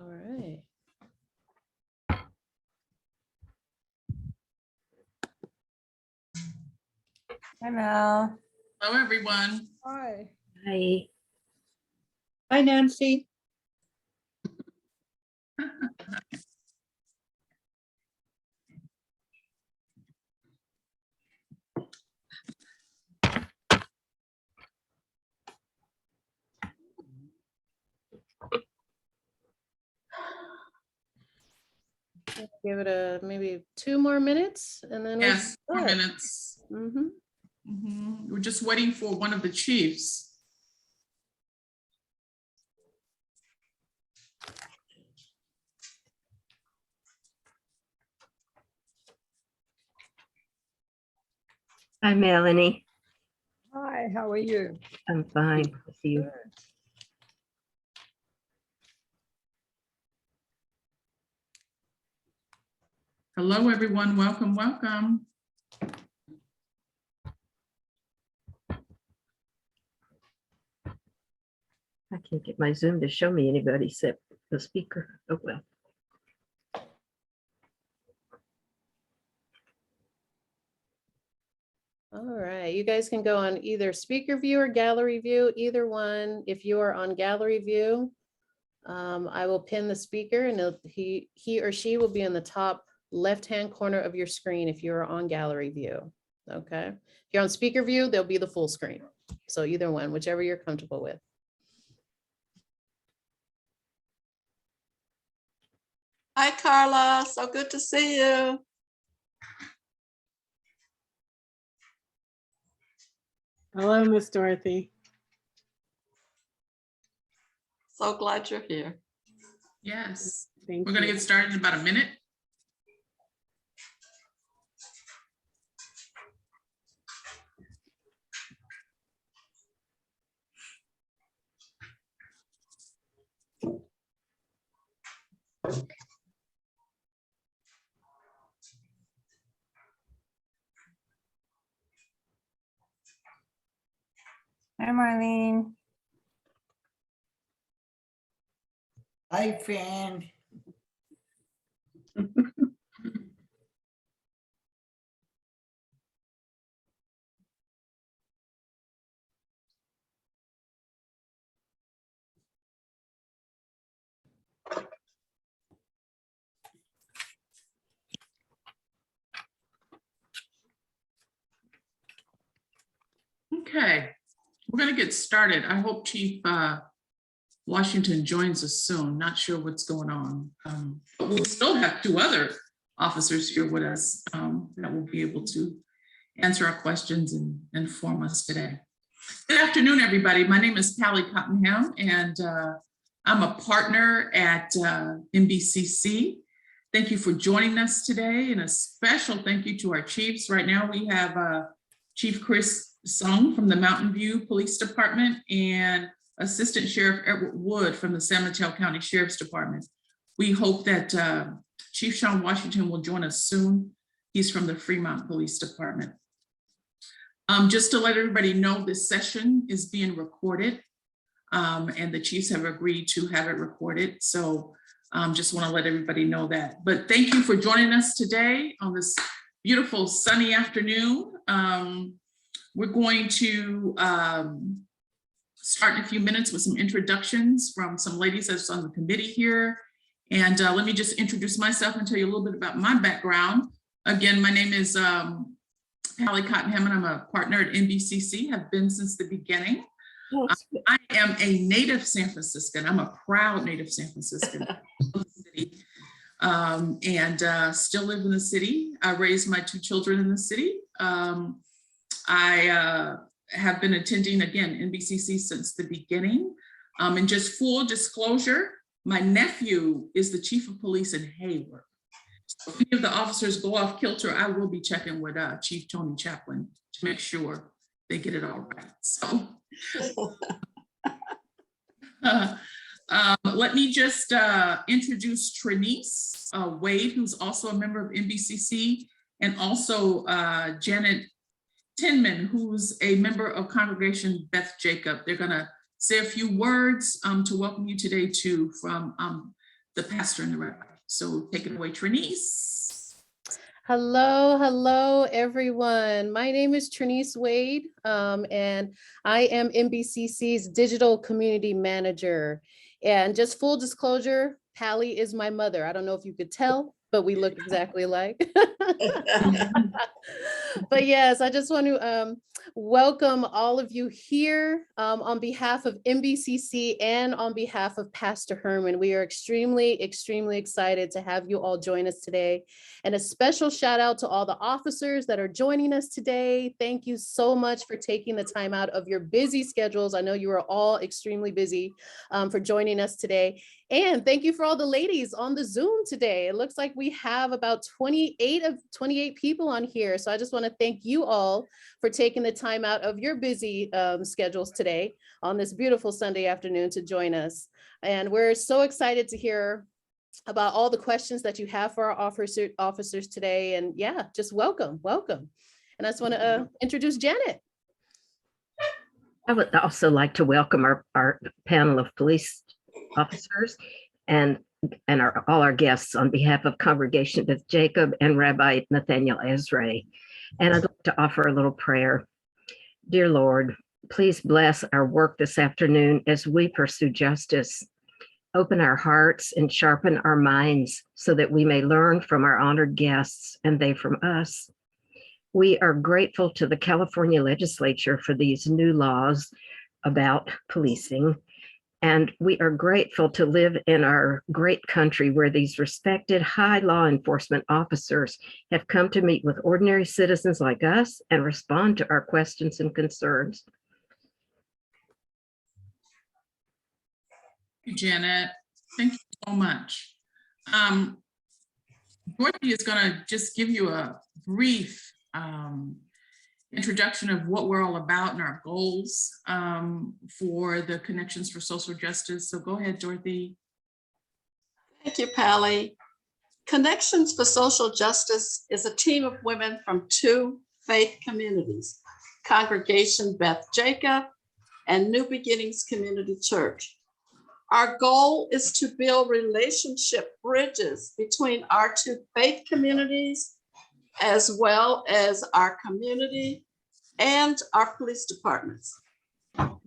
All right. Hi, Mel. Hello, everyone. Hi. Hi. Hi, Nancy. Give it maybe 2 more minutes and then Yes, 4 start. minutes. Mm-hmm. We're just waiting for one of the chiefs. Hi, Melanie. Hi, how are you? I'm fine. I see you. Hello, everyone. Welcome, welcome. I can't get my Zoom to show me anybody except the speaker. Oh, well. All right, you guys can go on either speaker view or gallery view, either one. If you are on gallery view, I will pin the speaker and he or she will be in the top left-hand corner of your screen if you're on gallery view. Okay, if you're on speaker view, they'll be the full screen. So either one, whichever you're comfortable with. Hi, Carla. So good to see you. Hello, Miss Dorothy. So glad you're here. Yes, Thank we're going to you. get started in about a minute. Hi, Marlene. Hi, Fran. Okay, we're going to get started. I hope Chief Washington joins us soon. Not sure what's going on. But we'll still have 2 other officers here with us that will be able to answer our questions and inform us today. Good afternoon, everybody. My name is Callie Cottenham, and I'm a partner at NBCC. Thank you for joining us today, and a special thank you to our chiefs. Right now, we have Chief Chris Sung from the Mountain View Police Department and Assistant Sheriff Edward Wood from the San Mateo County Sheriff's Department. We hope that Chief Sean Washington will join us soon. He's from the Fremont Police Department. Just to let everybody know, this session is being recorded and the chiefs have agreed to have it recorded. So just want to let everybody know that. But thank you for joining us today on this beautiful sunny afternoon. We're going to start in a few minutes with some introductions from some ladies that's on the committee here. And let me just introduce myself and tell you a little bit about my background. Again, my name is Callie Cottenham, and I'm a partner at NBCC, have been since the beginning. I am a native San Franciscan. I'm a proud native San Franciscan. And still live in the city. I raised my 2 children in the city. I have been attending, again, NBCC since the beginning. And just full disclosure, my nephew is the chief of police in Hayward. So if any of the officers go off kilter, I will be checking with Chief Tony Chaplin to make sure they get it all right. So let me just introduce Trinice Wade, who's also a member of NBCC, and also Janet Tinman, who's a member of Congregation Beth Jacob. They're going to say a few words to welcome you today too from the pastor and the rabbi. So take it away, Trinice. Hello, hello, everyone. My name is Trinice Wade, and I am NBCC's Digital Community Manager. And just full disclosure, Pally is my mother. I don't know if you could tell, but we look exactly alike. But yes, I just want to welcome all of you here on behalf of NBCC and on behalf of Pastor Herman. We are extremely excited to have you all join us today. And a special shout out to all the officers that are joining us today. Thank you so much for taking the time out of your busy schedules. I know you are all extremely busy for joining us today. And thank you for all the ladies on the Zoom today. It looks like we have about 28 people on here. So I just want to thank you all for taking the time out of your busy schedules today on this beautiful Sunday afternoon to join us. And we're so excited to hear about all the questions that you have for our officers today. And yeah, just welcome. And I just want to introduce Janet. I would also like to welcome our panel of police officers and all our guests on behalf of Congregation Beth Jacob and Rabbi Nathaniel Ezra. And I'd like to offer a little prayer. Dear Lord, please bless our work this afternoon as we pursue justice. Open our hearts and sharpen our minds so that we may learn from our honored guests and they from us. We are grateful to the California legislature for these new laws about policing. And we are grateful to live in our great country where these respected high law enforcement officers have come to meet with ordinary citizens like us and respond to our questions and concerns. Thank you, Janet. Thank you so much. Dorothy is going to just give you a brief introduction of what we're all about and our goals for the Connections for Social Justice. So go ahead, Dorothy. Thank you, Pally. Connections for Social Justice is a team of women from 2 faith communities, Congregation Beth Jacob and New Beginnings Community Church. Our goal is to build relationship bridges between our 2 faith communities, as well as our community and our police departments.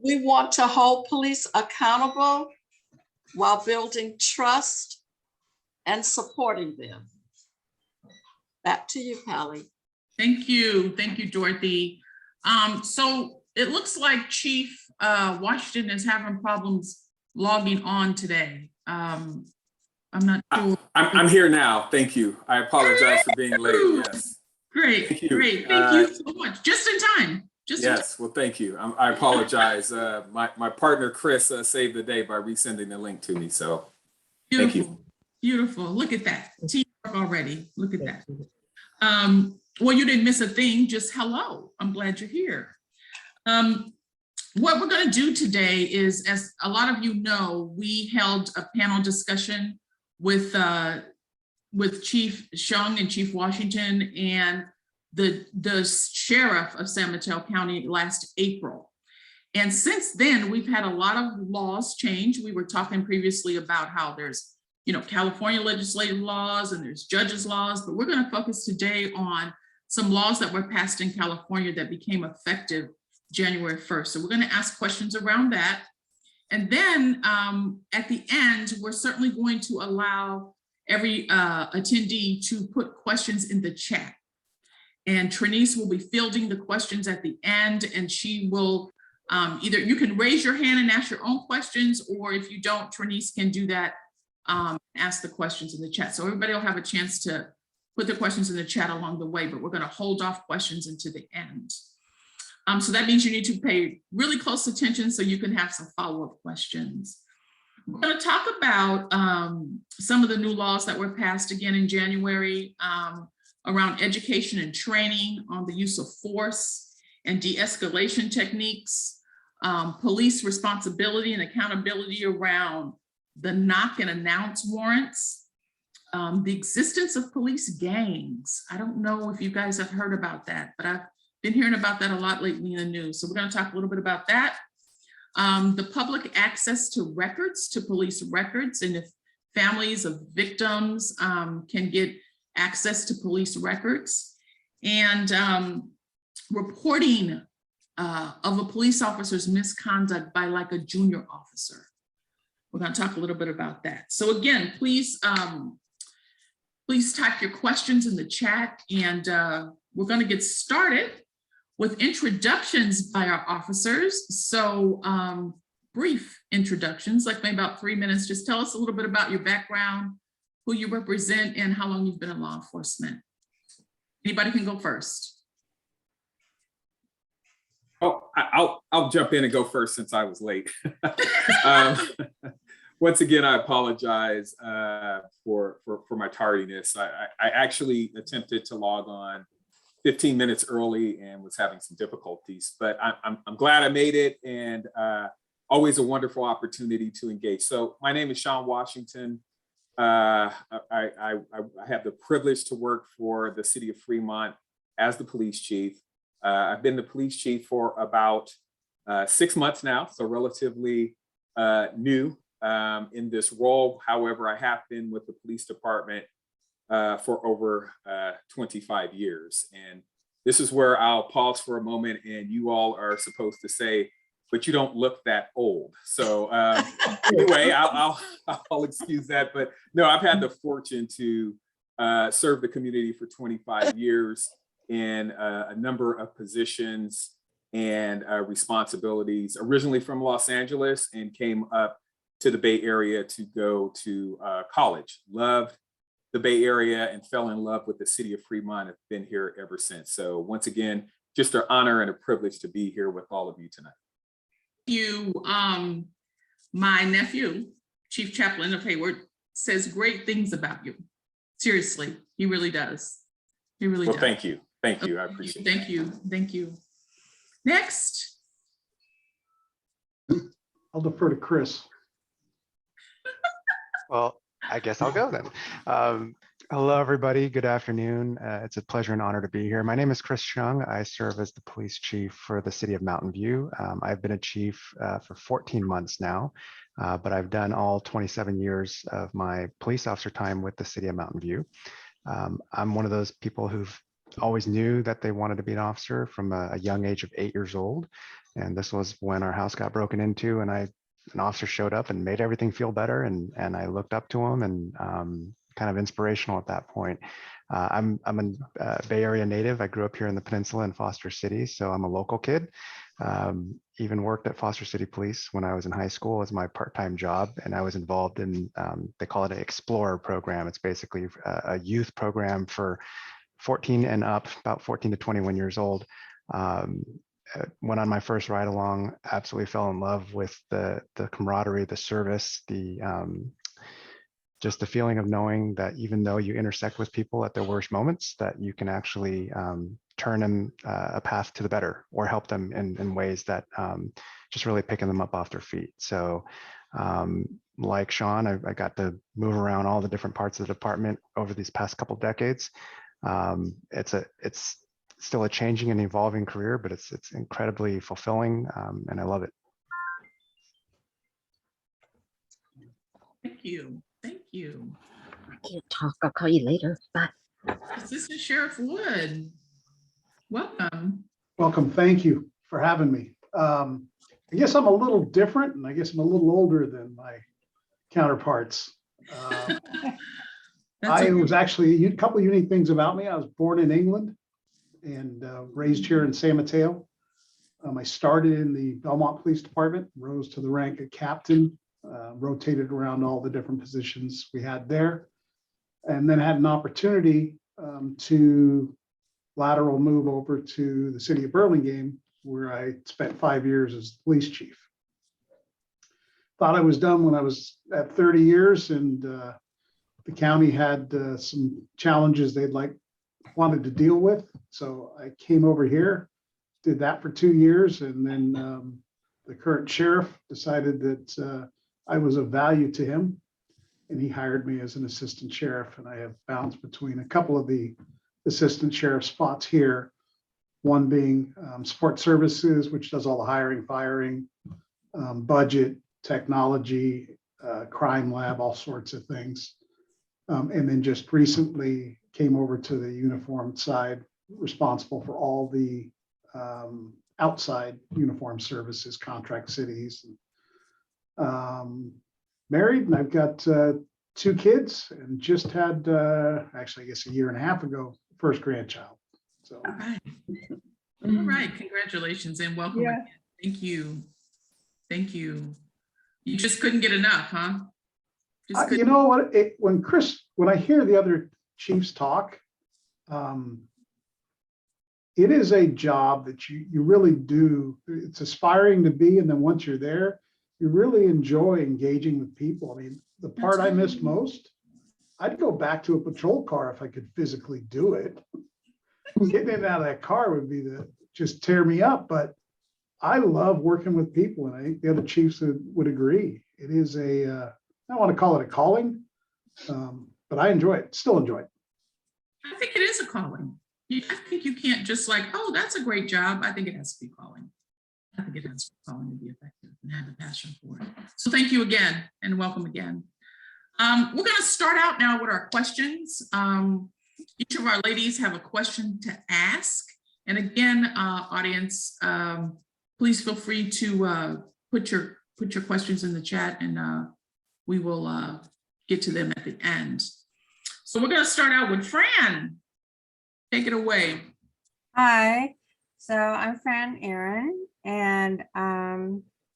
We want to hold police accountable while building trust and supporting them. Back to you, Pally. Thank you, Dorothy. So it looks like Chief Washington is having problems logging on today. I'm not sure. I'm here now. Thank you. I apologize for being late. Yes. Great. Thank you. Great. Thank you so much. Just in time. Yes. Well, thank you. I apologize. My partner, Chris, saved the day by resending the link to me. So beautiful. Thank you. Beautiful. Look at that. Teamwork already. Look at that. Well, you didn't miss a thing. Just hello. I'm glad you're here. What we're going to do today is, as a lot of you know, we held a panel discussion with Chief Chung and Chief Washington and the sheriff of San Mateo County last April. And since then, we've had a lot of laws change. We were talking previously about how there's, California legislative laws and there's judges laws, but we're going to focus today on some laws that were passed in California that became effective January 1st. So we're going to ask questions around that. And then at the end, we're certainly going to allow every attendee to put questions in the chat. And Trinice will be fielding the questions at the end, and she will either, you can raise your hand and ask your own questions, or if you don't, Trinice can do that, ask the questions in the chat. So everybody will have a chance to put the questions in the chat along the way, but we're going to hold off questions until the end. So that means you need to pay really close attention so you can have some follow-up questions. We're going to talk about some of the new laws that were passed again in January around education and training on the use of force and de-escalation techniques, police responsibility and accountability around the knock and announce warrants, the existence of police gangs. I don't know if you guys have heard about that, but I've been hearing about that a lot lately in the news. So we're going to talk a little bit about that. The public access to records, to police records, and if families of victims can get access to police records, and reporting of a police officer's misconduct by like a junior officer. We're going to talk a little bit about that. So again, please type your questions in the chat, and we're going to get started with introductions by our officers. So brief introductions, like maybe about 3 minutes. Just tell us a little bit about your background, who you represent, and how long you've been in law enforcement. Anybody can go first. Oh, I'll jump in and go first since I was late. Once again, I apologize for my tardiness. I actually attempted to log on 15 minutes early and was having some difficulties, but I'm glad I made it, and always a wonderful opportunity to engage. So my name is Sean Washington. I have the privilege to work for the city of Fremont as the police chief. I've been the police chief for about 6 months now, so relatively new in this role. However, I have been with the police department for over 25 years. And this is where I'll pause for a moment, and you all are supposed to say, but you don't look that old. So anyway, I'll excuse that. But no, I've had the fortune to serve the community for 25 years in a number of positions and responsibilities, originally from Los Angeles, and came up to the Bay Area to go to college. Loved the Bay Area and fell in love with the city of Fremont. I've been here ever since. So once again, just an honor and a privilege to be here with all of you tonight. You, my nephew, Chief Chaplain of Hayward, says great things about you. Seriously, he really does. He really does. Thank you. Thank you. I appreciate it. Thank you. Thank you. Next. I'll defer to Chris. Well, I guess I'll go then. Hello, everybody. Good afternoon. It's a pleasure and honor to be here. My name is Chris Chung. I serve as the police chief for the city of Mountain View. I've been a chief for 14 months now, but I've done all 27 years of my police officer time with the city of Mountain View. I'm one of those people who've always knew that they wanted to be an officer from a young age of 8 years old. And this was when our house got broken into, and an officer showed up and made everything feel better. And I looked up to him, and kind of inspirational at that point. I'm a Bay Area native. I grew up here in the peninsula in Foster City, so I'm a local kid. Even worked at Foster City Police when I was in high school as my part-time job, and I was involved in, they call it an Explorer program. It's basically a youth program for 14 and up, about 14 to 21 years old. Went on my first ride along, absolutely fell in love with the camaraderie, the service, just the feeling of knowing that even though you intersect with people at their worst moments, that you can actually turn them a path to the better, or help them in ways that just really picking them up off their feet. So like Sean, I got to move around all the different parts of the department over these past couple decades. It's still a changing and evolving career, but it's incredibly fulfilling, and I love it. Thank you. Thank you. I can't talk. I'll call you later. Bye. Assistant Sheriff Wood, welcome. Welcome. Thank you for having me. I guess I'm a little different, and I guess I'm a little older than my counterparts. I was actually, a couple of unique things about me. I was born in England and raised here in San Mateo. I started in the Belmont Police Department, rose to the rank of captain, rotated around all the different positions we had there, and then had an opportunity to lateral move over to the city of Burlingame, where I spent 5 years as police chief. Thought I was done when I was at 30 years, and the county had some challenges they'd wanted to deal with. So I came over here, did that for 2 years, and then the current sheriff decided that I was of value to him, and he hired me as an assistant sheriff. And I have bounced between a couple of the assistant sheriff spots here, one being support services, which does all the hiring, firing, budget, technology, crime lab, all sorts of things. And then just recently came over to the uniform side, responsible for all the outside uniform services, contract cities. Married, and I've got 2 kids, and just had, actually, I guess a year and a half ago, first grandchild. So. All right. All right. Congratulations and welcome. Yeah. Again. Thank you. Thank you. You just couldn't get enough, huh? Just You know what? When I hear the other chiefs talk, it is a job that you really do. It's aspiring to be, and then once you're there, you really enjoy engaging with people. I mean, the part I missed most, I'd go back to a patrol car if I could physically do it. Getting in and out of that car would be just tear me up. But I love working with people, and I think the other chiefs would agree. It is I don't want to call it a calling, but I enjoy it. Still enjoy it. I think it is a calling. I think you can't just like, oh, that's a great job. I think it has to be calling. I think it has to be calling to be effective and have a passion for it. So thank you again and welcome again. We're going to start out now with our questions. Each of our ladies have a question to ask. And again, audience, please feel free to put your questions in the chat, and we will get to them at the end. So we're going to start out with Fran. Take it away. Hi, so I'm Fran Aaron, and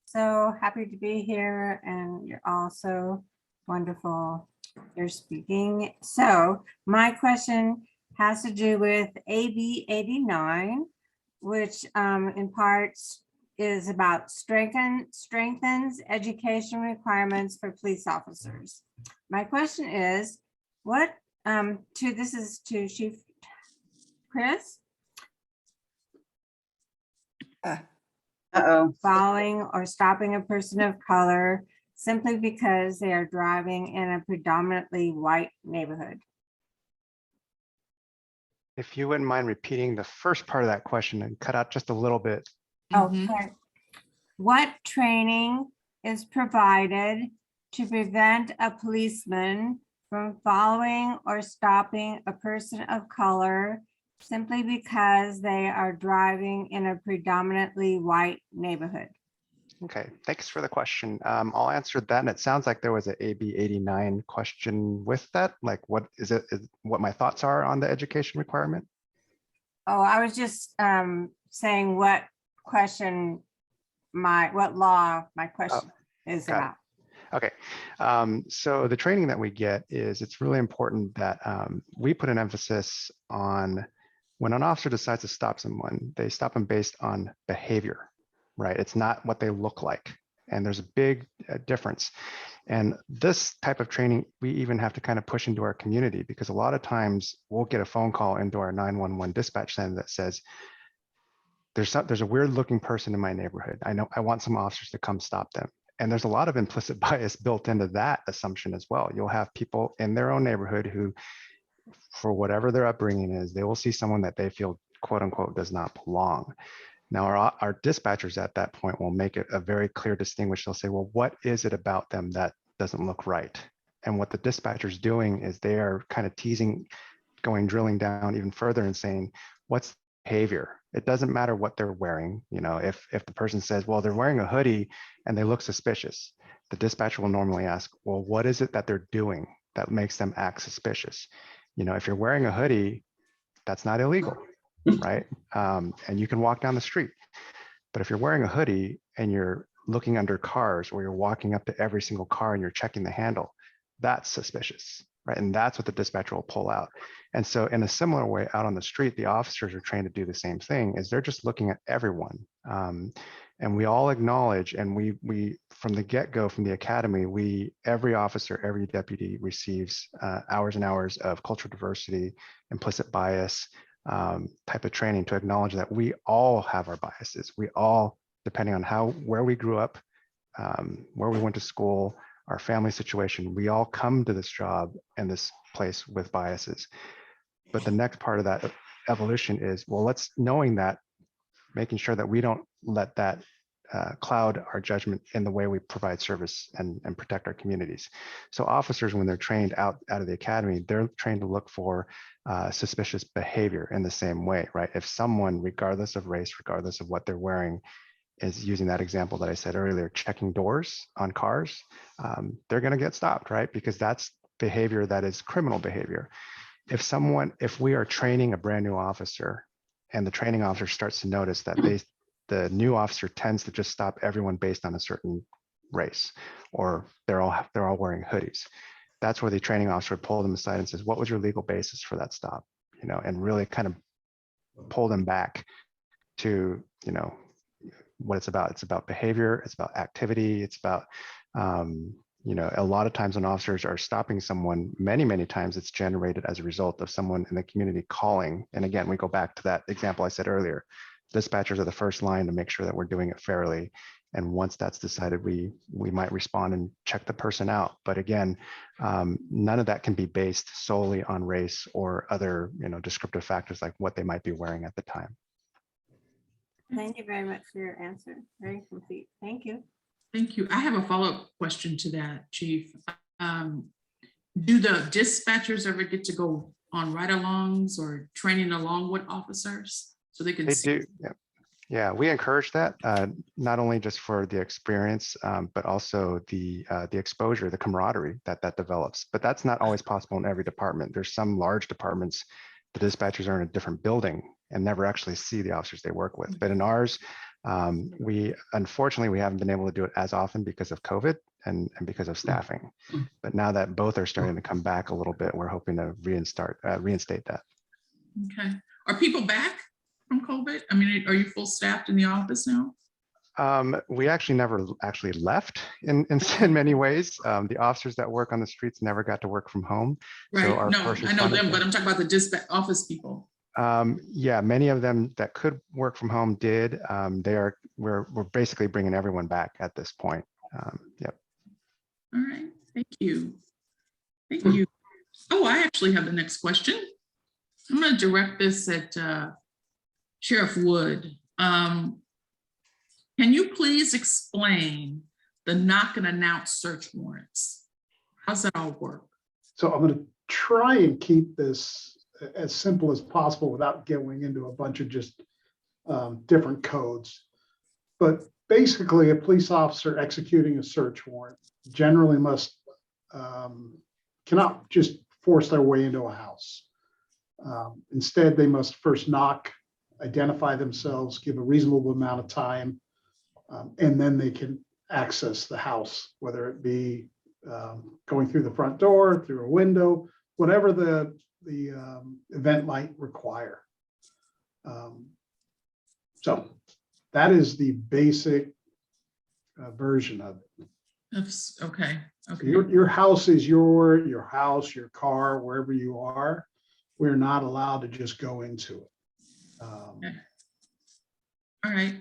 so happy to be here, and you're all so wonderful. You're speaking. So my question has to do with AB 89, which in parts is about strengthens education requirements for police officers. My question is, what this is to Chief Chris? Following or stopping a person of color simply because they are driving in a predominantly white neighborhood. If you wouldn't mind repeating the first part of that question and cut out just a little bit. Okay. What training is provided to prevent a policeman from following or stopping a person of color simply because they are driving in a predominantly white neighborhood? Okay, thanks for the question. I'll answer that. And it sounds like there was an AB 89 question with that. Like, what is what my thoughts are on the education requirement? Oh, I was just saying what question what law my question is about. Okay, so the training that we get is, it's really important that we put an emphasis on when an officer decides to stop someone, they stop them based on behavior, right? It's not what they look like. And there's a big difference. And this type of training, we even have to kind of push into our community, because a lot of times we'll get a phone call into our 911 dispatch center that says, there's a weird looking person in my neighborhood. I want some officers to come stop them. And there's a lot of implicit bias built into that assumption as well. You'll have people in their own neighborhood who, for whatever their upbringing is, they will see someone that they feel, quote unquote, does not belong. Now, our dispatchers at that point will make it a very clear distinguish. They'll say, well, what is it about them that doesn't look right? And what the dispatcher's doing is they are kind of drilling down even further and saying, what's the behavior? It doesn't matter what they're wearing. You know, if the person says, well, they're wearing a hoodie and they look suspicious, the dispatcher will normally ask, well, what is it that they're doing that makes them act suspicious? You know, if you're wearing a hoodie, that's not illegal, right? And you can walk down the street. But if you're wearing a hoodie and you're looking under cars, or you're walking up to every single car and you're checking the handle, that's suspicious, right? And that's what the dispatcher will pull out. And so in a similar way, out on the street, the officers are trained to do the same thing, is they're just looking at everyone. And we all acknowledge, and we from the get-go, from the academy, every officer, every deputy receives hours and hours of cultural diversity, implicit bias type of training to acknowledge that we all have our biases. We all, depending on where we grew up, where we went to school, our family situation, we all come to this job and this place with biases. But the next part of that evolution is, well, knowing that, making sure that we don't let that cloud our judgment in the way we provide service and protect our communities. So officers, when they're trained out of the academy, they're trained to look for suspicious behavior in the same way, right? If someone, regardless of race, regardless of what they're wearing, is using that example that I said earlier, checking doors on cars, they're going to get stopped, right? Because that's behavior that is criminal behavior. If we are training a brand new officer and the training officer starts to notice that the new officer tends to just stop everyone based on a certain race, or they're all wearing hoodies, that's where the training officer would pull them aside and says, what was your legal basis for that stop? And really kind of pull them back to, what it's about. It's about behavior, it's about activity, it's about, a lot of times when officers are stopping someone, many times it's generated as a result of someone in the community calling. And again, we go back to that example I said earlier. Dispatchers are the first line to make sure that we're doing it fairly. And once that's decided, we might respond and check the person out. But again, none of that can be based solely on race or other, descriptive factors like what they might be wearing at the time. Thank you very much for your answer. Very complete. Thank you. Thank you. I have a follow-up question to that, Chief. Do the dispatchers ever get to go on ride-alongs or training along with officers so they can They see? do. Yeah, we encourage that, not only just for the experience, but also the exposure, the camaraderie that develops. But that's not always possible in every department. There's some large departments, the dispatchers are in a different building and never actually see the officers they work with. But in ours, unfortunately, we haven't been able to do it as often because of COVID and because of staffing. But now that both are starting to come back a little bit, we're hoping to reinstate that. Okay. Are people back from COVID? I mean, are you full staffed in the office now? We actually never actually left in many ways. The officers that work on the streets never got to work from home. Right. So our No, first I know responder them, but I'm talking about the dispatch office people. Yeah, many of them that could work from home did. We're basically bringing everyone back at this point. Yep. All right. Thank you. Thank you. Oh, I actually have the next question. I'm going to direct this at Sheriff Wood. Can you please explain the knock and announce search warrants? How's that all work? So I'm going to try and keep this as simple as possible without going into a bunch of just different codes. But basically, a police officer executing a search warrant generally cannot just force their way into a house. Instead, they must first knock, identify themselves, give a reasonable amount of time, and then they can access the house, whether it be going through the front door, through a window, whatever the event might require. So that is the basic version of it. That's okay. Okay. Your house is your house, your car, wherever you are. We're not allowed to just go into it. Okay. All right.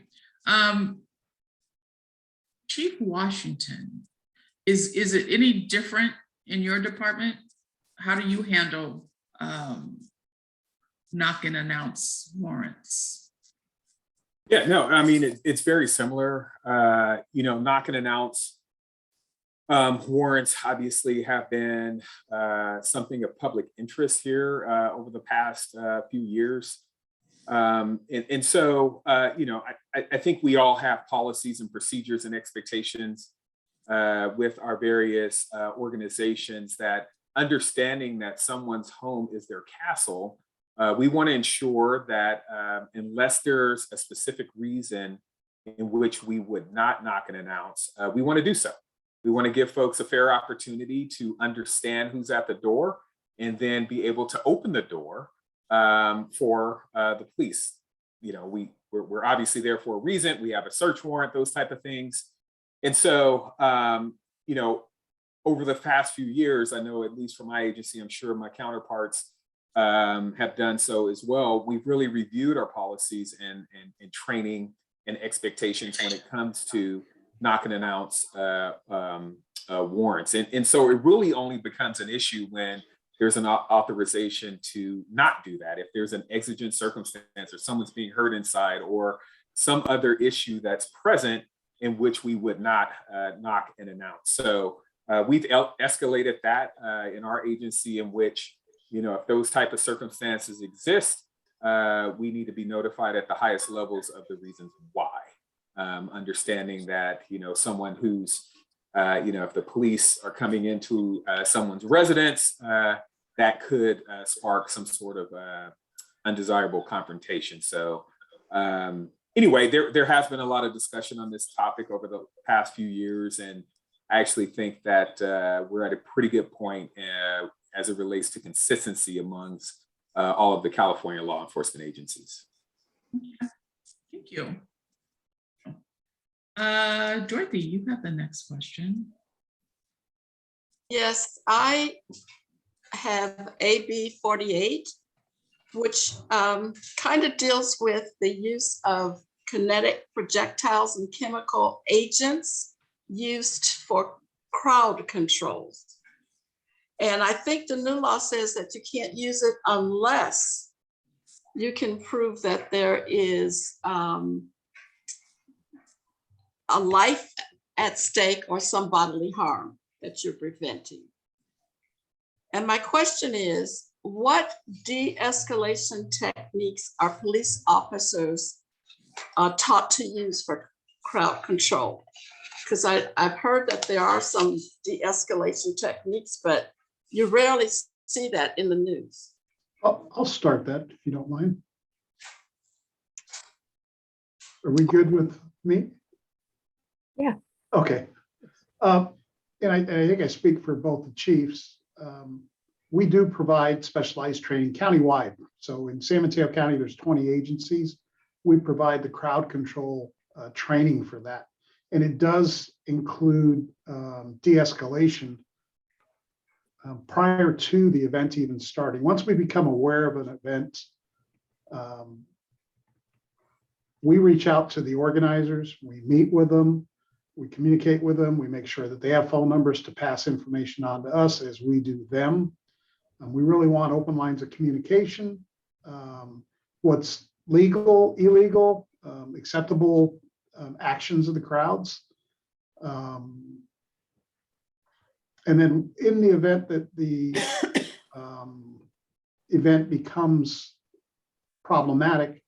Chief Washington, is it any different in your department? How do you handle knock and announce warrants? Yeah, no, I mean, it's very similar. Knock and announce warrants obviously have been something of public interest here over the past few years. So, I think we all have policies and procedures and expectations with our various organizations that understanding that someone's home is their castle, we want to ensure that unless there's a specific reason in which we would not knock and announce, we want to do so. We want to give folks a fair opportunity to understand who's at the door and then be able to open the door for the police. We're obviously there for a reason. We have a search warrant, those type of things. And so, over the past few years, I know at least for my agency, I'm sure my counterparts have done so as well. We've really reviewed our policies and training and expectations when it comes to knock and announce warrants. And so it really only becomes an issue when there's an authorization to not do that. If there's an exigent circumstance or someone's being hurt inside or some other issue that's present in which we would not knock and announce. So we've escalated that in our agency, in which, you know, if those type of circumstances exist, we need to be notified at the highest levels of the reasons why. Understanding that, you know, someone who's, you know, if the police are coming into someone's residence, that could spark some sort of undesirable confrontation. So anyway, there has been a lot of discussion on this topic over the past few years, and I actually think that we're at a pretty good point as it relates to consistency amongst all of the California law enforcement agencies. Okay. Thank you. Dorothy, you have the next question. Yes, I have AB 48, which kind of deals with the use of kinetic projectiles and chemical agents used for crowd controls. And I think the new law says that you can't use it unless you can prove that there is a life at stake or some bodily harm that you're preventing. And my question is, what de-escalation techniques are police officers taught to use for crowd control? Because I've heard that there are some de-escalation techniques, but you rarely see that in the news. I'll start that if you don't mind. Are we good with me? Yeah. Okay. And I think I speak for both the chiefs. We do provide specialized training countywide. So in San Mateo County, there's 20 agencies. We provide the crowd control training for that. And it does include de-escalation prior to the event even starting. Once we become aware of an event, we reach out to the organizers, we meet with them, we communicate with them, we make sure that they have phone numbers to pass information on to us as we do them. We really want open lines of communication, what's legal, illegal, acceptable actions of the crowds. And then in the event that the event becomes problematic,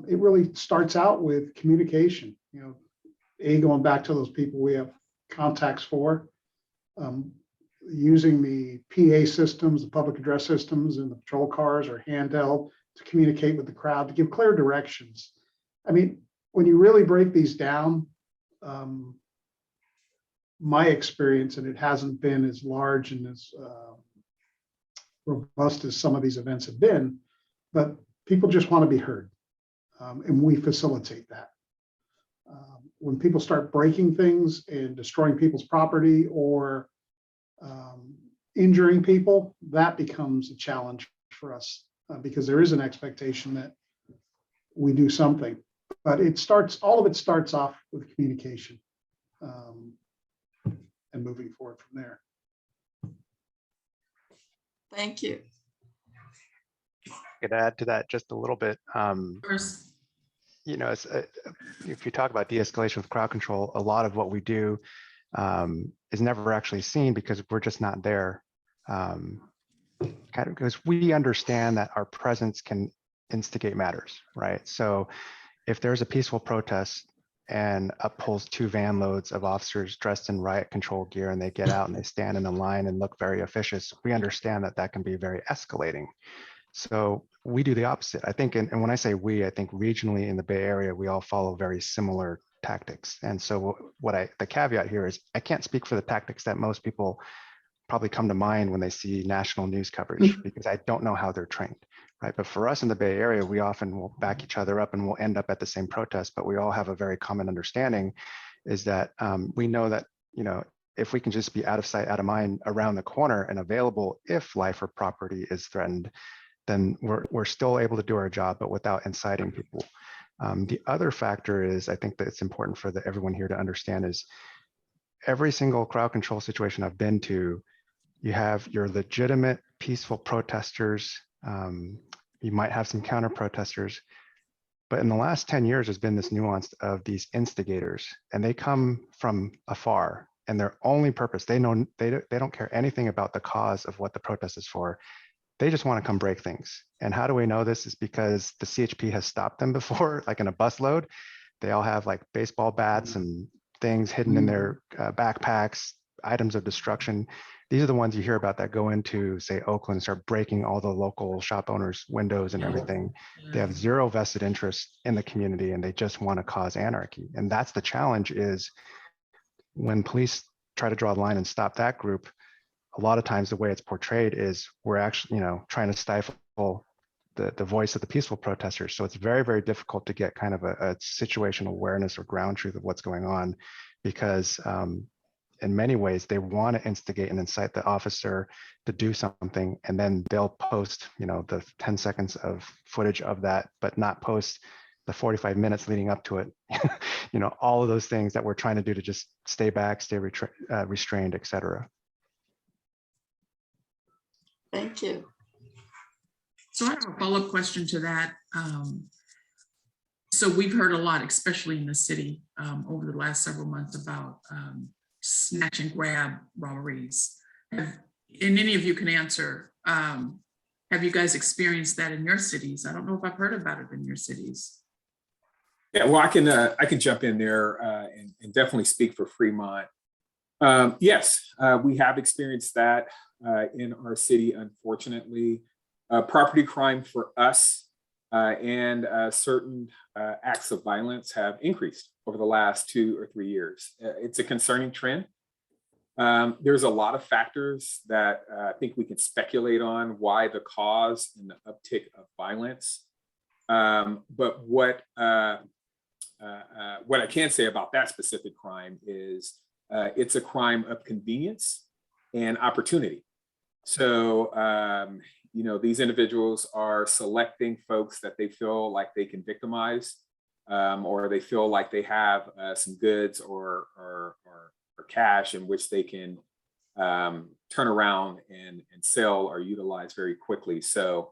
it really starts out with communication, you know, going back to those people we have contacts for, using the PA systems, the public address systems in the patrol cars or handheld to communicate with the crowd, to give clear directions. I mean, when you really break these down, my experience, and it hasn't been as large and as robust as some of these events have been, but people just want to be heard, and we facilitate that. When people start breaking things and destroying people's property or injuring people, that becomes a challenge for us because there is an expectation that we do something. But all of it starts off with communication and moving forward from there. Thank you. Could add to that just a little bit. First, You know, if you talk about de-escalation with crowd control, a lot of what we do is never actually seen because we're just not there. Kind of because we understand that our presence can instigate matters, right? So if there's a peaceful protest and up pulls 2 van loads of officers dressed in riot control gear and they get out and they stand in a line and look very officious, we understand that that can be very escalating. So we do the opposite. I think, and when I say we, I think regionally in the Bay Area, we all follow very similar tactics. And so the caveat here is I can't speak for the tactics that most people probably come to mind when they see national news coverage, because I don't know how they're trained, right? But for us in the Bay Area, we often will back each other up and we'll end up at the same protest, but we all have a very common understanding is that we know that, you know, if we can just be out of sight, out of mind around the corner and available if life or property is threatened, then we're still able to do our job, but without inciting people. The other factor is, I think that it's important for everyone here to understand is every single crowd control situation I've been to, you have your legitimate peaceful protesters. You might have some counter protesters, But in the last 10 years, there's been this nuance of these instigators, and they come from afar, and their only purpose, they don't care anything about the cause of what the protest is for. They just want to come break things. And how do we know this? Is because the CHP has stopped them before, like in a busload. They all have like baseball bats and things hidden in their backpacks, items of destruction. These are the ones you hear about that go into, say, Oakland, and start breaking all the local shop owners' windows and everything. They have zero vested interest in the community, and they just want to cause anarchy. And that's the challenge, is when police try to draw a line and stop that group, a lot of times the way it's portrayed is we're actually, trying to stifle the voice of the peaceful protesters. So it's very, very difficult to get kind of a situational awareness or ground truth of what's going on, because in many ways, they want to instigate and incite the officer to do something, and then they'll post, the 10 seconds of footage of that, but not post the 45 minutes leading up to it. All of those things that we're trying to do to just stay back, stay restrained, et cetera. Thank you. So I have a follow-up question to that. So we've heard a lot, especially in the city, over the last several months about snatch and grab robberies. And any of you can answer, have you guys experienced that in your cities? I don't know if I've heard about it in your cities. Yeah, well, I can jump in there and definitely speak for Fremont. Yes, we have experienced that in our city, unfortunately. Property crime for us and certain acts of violence have increased over the last 2 or 3 years. It's a concerning trend. There's a lot of factors that I think we can speculate on why the cause and the uptick of violence. But what I can say about that specific crime is it's a crime of convenience and opportunity. So, these individuals are selecting folks that they feel like they can victimize, or they feel like they have some goods or cash in which they can turn around and sell or utilize very quickly. So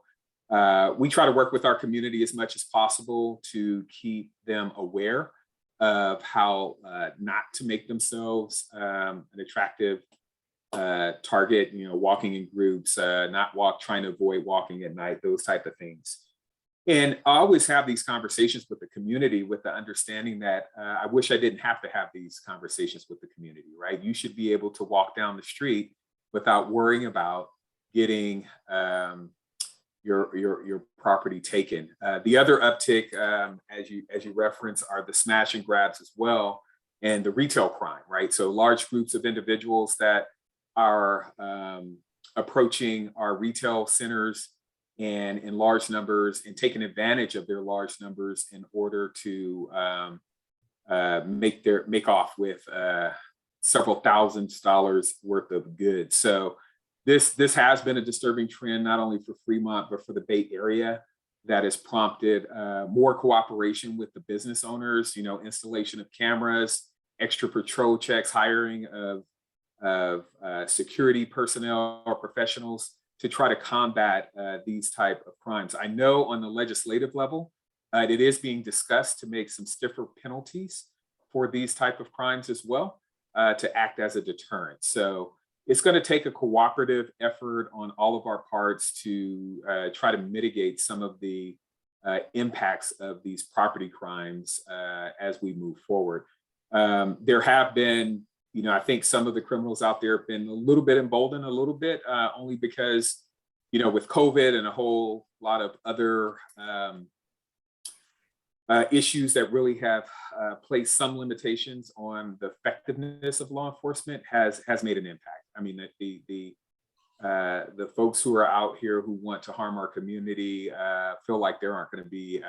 we try to work with our community as much as possible to keep them aware of how not to make themselves an attractive target, walking in groups, trying to avoid walking at night, those type of things. And I always have these conversations with the community with the understanding that I wish I didn't have to have these conversations with the community, right? You should be able to walk down the street without worrying about getting your property taken. The other uptick, as you reference, are the smash and grabs as well, and the retail crime, right? So large groups of individuals that are approaching our retail centers and in large numbers and taking advantage of their large numbers in order to make off with several $1,000s worth of goods. So this has been a disturbing trend, not only for Fremont, but for the Bay Area, that has prompted more cooperation with the business owners, installation of cameras, extra patrol checks, hiring of security personnel or professionals to try to combat these type of crimes. I know on the legislative level, it is being discussed to make some stiffer penalties for these type of crimes as well, to act as a deterrent. So it's going to take a cooperative effort on all of our parts to try to mitigate some of the impacts of these property crimes as we move forward. There have been, I think some of the criminals out there have been a little bit emboldened only because, with COVID and a whole lot of other issues that really have placed some limitations on the effectiveness of law enforcement has made an impact. I mean, the folks who are out here who want to harm our community feel like there aren't going to be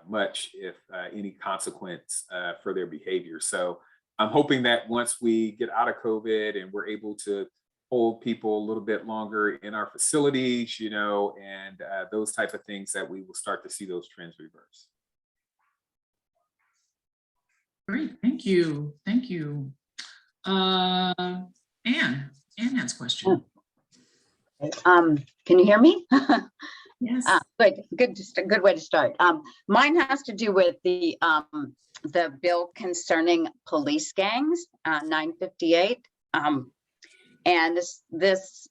much, if any, consequence for their behavior. So I'm hoping that once we get out of COVID and we're able to hold people a little bit longer in our facilities, and those type of things, that we will start to see those trends reverse. Great, thank you. Thank you. Anne has a question. Can you hear me? Yes. Good way to start. Mine has to do with the bill concerning police gangs, 958. And this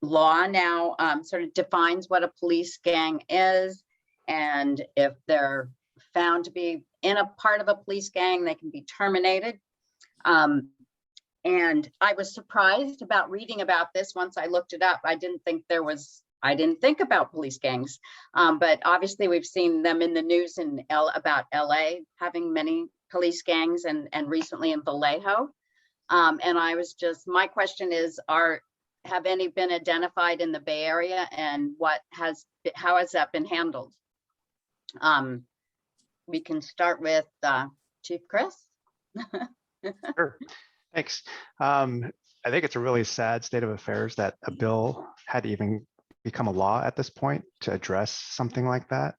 law now sort of defines what a police gang is, and if they're found to be in a part of a police gang, they can be terminated. And I was surprised about reading about this once I looked it up. I didn't think about police gangs, but obviously we've seen them in the news about LA having many police gangs, and recently in Vallejo. And my question is, have any been identified in the Bay Area, and how has that been handled? We can start with Chief Chris. Sure. Thanks. I think it's a really sad state of affairs that a bill had even become a law at this point to address something like that.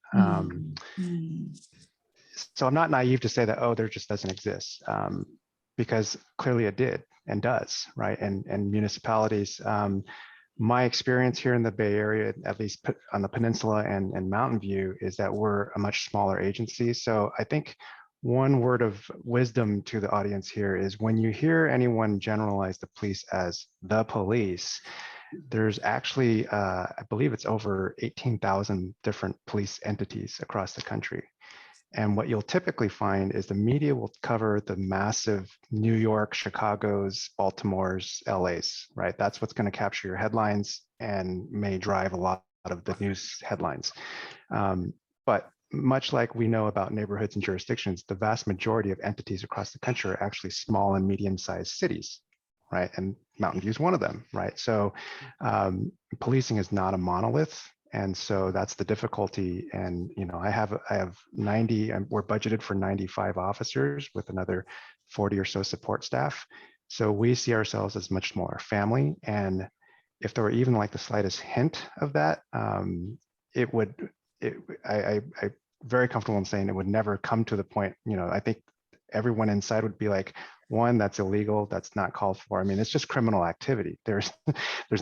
So I'm not naive to say that, oh, there just doesn't exist, because clearly it did and does, right? And municipalities, my experience here in the Bay Area, at least on the peninsula and Mountain View, is that we're a much smaller agency. So I think one word of wisdom to the audience here is, when you hear anyone generalize the police as the police, there's actually, I believe it's over 18,000 different police entities across the country. And what you'll typically find is the media will cover the massive New York, Chicago's, Baltimore's, LA's, right? That's what's going to capture your headlines and may drive a lot of the news headlines. But much like we know about neighborhoods and jurisdictions, the vast majority of entities across the country are actually small and medium-sized cities, right? And Mountain View is one of them, right? So policing is not a monolith. And so that's the difficulty. And, I have 90, we're budgeted for 95 officers with another 40 or so support staff. So we see ourselves as much more family. And if there were even like the slightest hint of that, I'm very comfortable in saying it would never come to the point, I think everyone inside would be like, one, that's illegal, that's not called for. I mean, it's just criminal activity. There's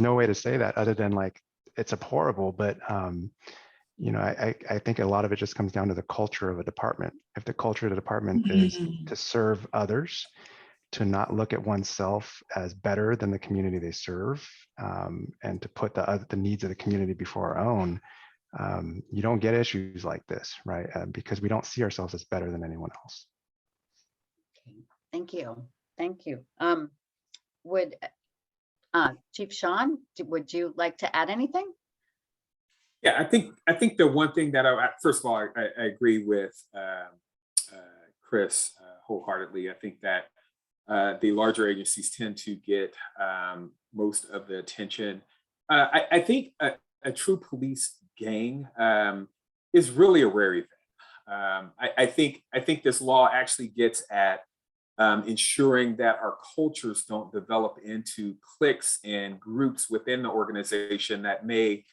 no way to say that other than like, it's abhorrible, but I think a lot of it just comes down to the culture of a department. If the culture of the department is to serve others, to not look at oneself as better than the community they serve, and to put the needs of the community before our own, you don't get issues like this, right? Because we don't see ourselves as better than anyone else. Thank you. Thank you. Would Chief Sean, would you like to add anything? Yeah, I think the one thing that first of all, I agree with Chris wholeheartedly. I think that the larger agencies tend to get most of the attention. I think a true police gang is really a rare event. I think this law actually gets at ensuring that our cultures don't develop into cliques and groups within the organization that may,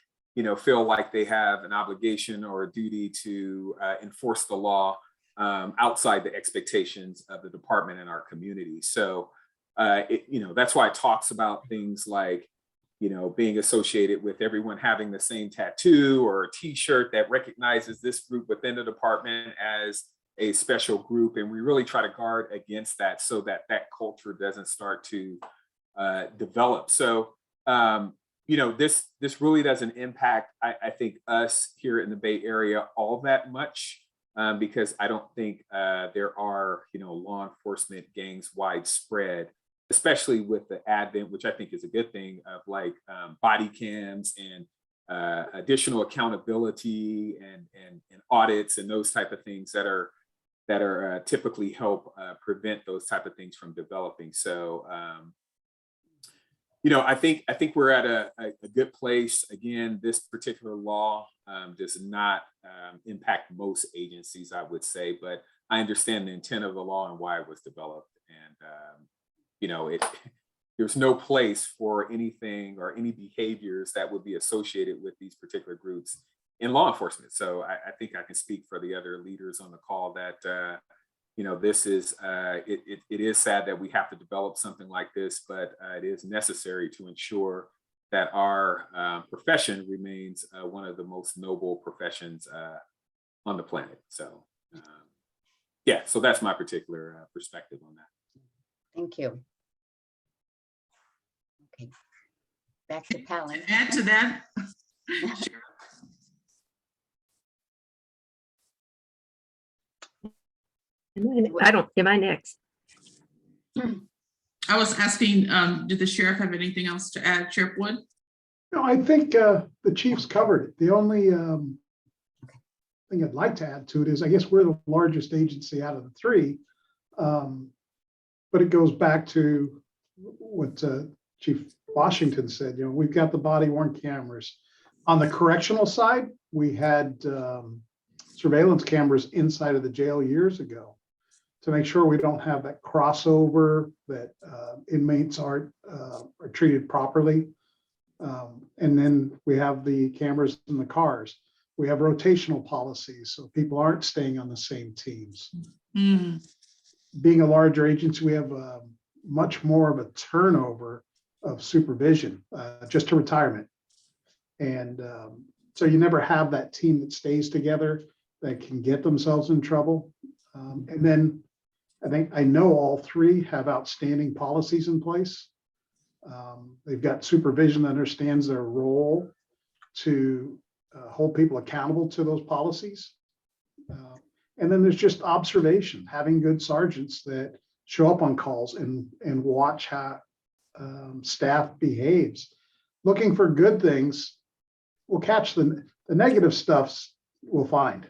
feel like they have an obligation or a duty to enforce the law outside the expectations of the department and our community. So, that's why it talks about things like, being associated with everyone having the same tattoo or a T-shirt that recognizes this group within the department as a special group. And we really try to guard against that so that that culture doesn't start to develop. So, this really doesn't impact, I think, us here in the Bay Area all that much, because I don't think there are, law enforcement gangs widespread, especially with the advent, which I think is a good thing, of like body cams and additional accountability and audits and those type of things that are typically help prevent those type of things from developing. So, I think we're at a good place. Again, this particular law does not impact most agencies, I would say, but I understand the intent of the law and why it was developed. And, there's no place for anything or any behaviors that would be associated with these particular groups in law enforcement. So I think I can speak for the other leaders on the call that, this is, it is sad that we have to develop something like this, but it is necessary to ensure that our profession remains one of the most noble professions on the planet. So yeah, so that's my particular perspective on that. Thank you. Okay. Back to Pally. To add to that, Am I next? I was asking, did the sheriff have anything else to add, Sheriff Wood? No, I think the chief's covered it. The only thing I'd like to add to it is, I guess we're the largest agency out of the three. But it goes back to what Chief Washington said. You know, we've got the body worn cameras. On the correctional side, we had surveillance cameras inside of the jail years ago to make sure we don't have that crossover, that inmates are treated properly. And then we have the cameras in the cars. We have rotational policies, so people aren't staying on the same teams. Mm. Being a larger agency, we have much more of a turnover of supervision, just to retirement. And so you never have that team that stays together that can get themselves in trouble. And then I know all three have outstanding policies in place. They've got supervision that understands their role to hold people accountable to those policies. And then there's just observation, having good sergeants that show up on calls and watch how staff behaves. Looking for good things, we'll catch the negative stuffs we'll find.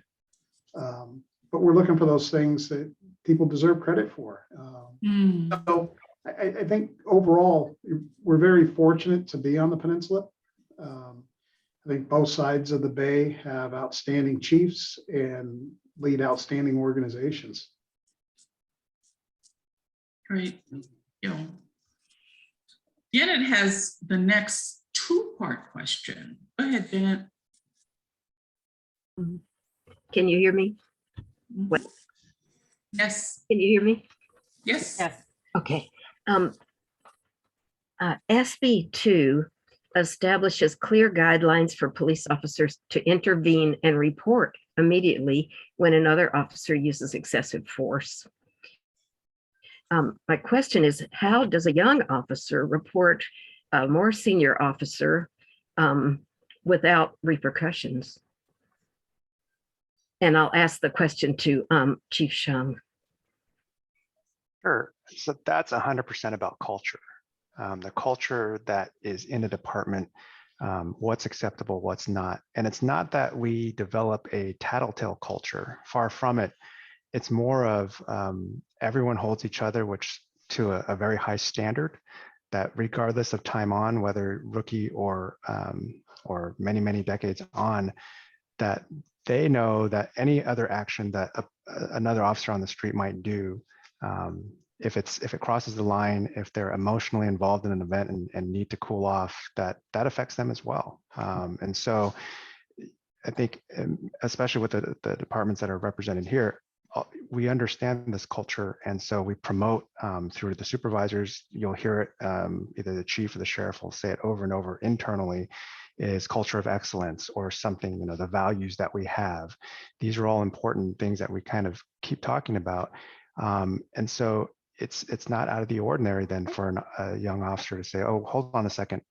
But we're looking for those things that people deserve credit for. So I think overall, we're very fortunate to be on the peninsula. I think both sides of the bay have outstanding chiefs and lead outstanding organizations. Great. Yeah. Janet has the next two-part question. Go ahead, Janet. Can you hear me? What? Yes. Can you hear me? Yes. Yes. Okay. SB 2 establishes clear guidelines for police officers to intervene and report immediately when another officer uses excessive force. My question is, how does a young officer report a more senior officer without repercussions? And I'll ask the question to Chief Chung. Sure. So that's 100% about culture. The culture that is in a department, what's acceptable, what's not. And it's not that we develop a tattletale culture. Far from it. It's more of everyone holds each other, which to a very high standard, that regardless of time on, whether rookie or many, many decades on, that they know that any other action that another officer on the street might do, if it crosses the line, if they're emotionally involved in an event and need to cool off, that affects them as well. And so I think, especially with the departments that are represented here, we understand this culture. And so we promote through the supervisors, you'll hear it, either the chief or the sheriff will say it over and over internally, is culture of excellence or something, the values that we have. These are all important things that we kind of keep talking about. And so it's not out of the ordinary then for a young officer to say, oh, hold on a second,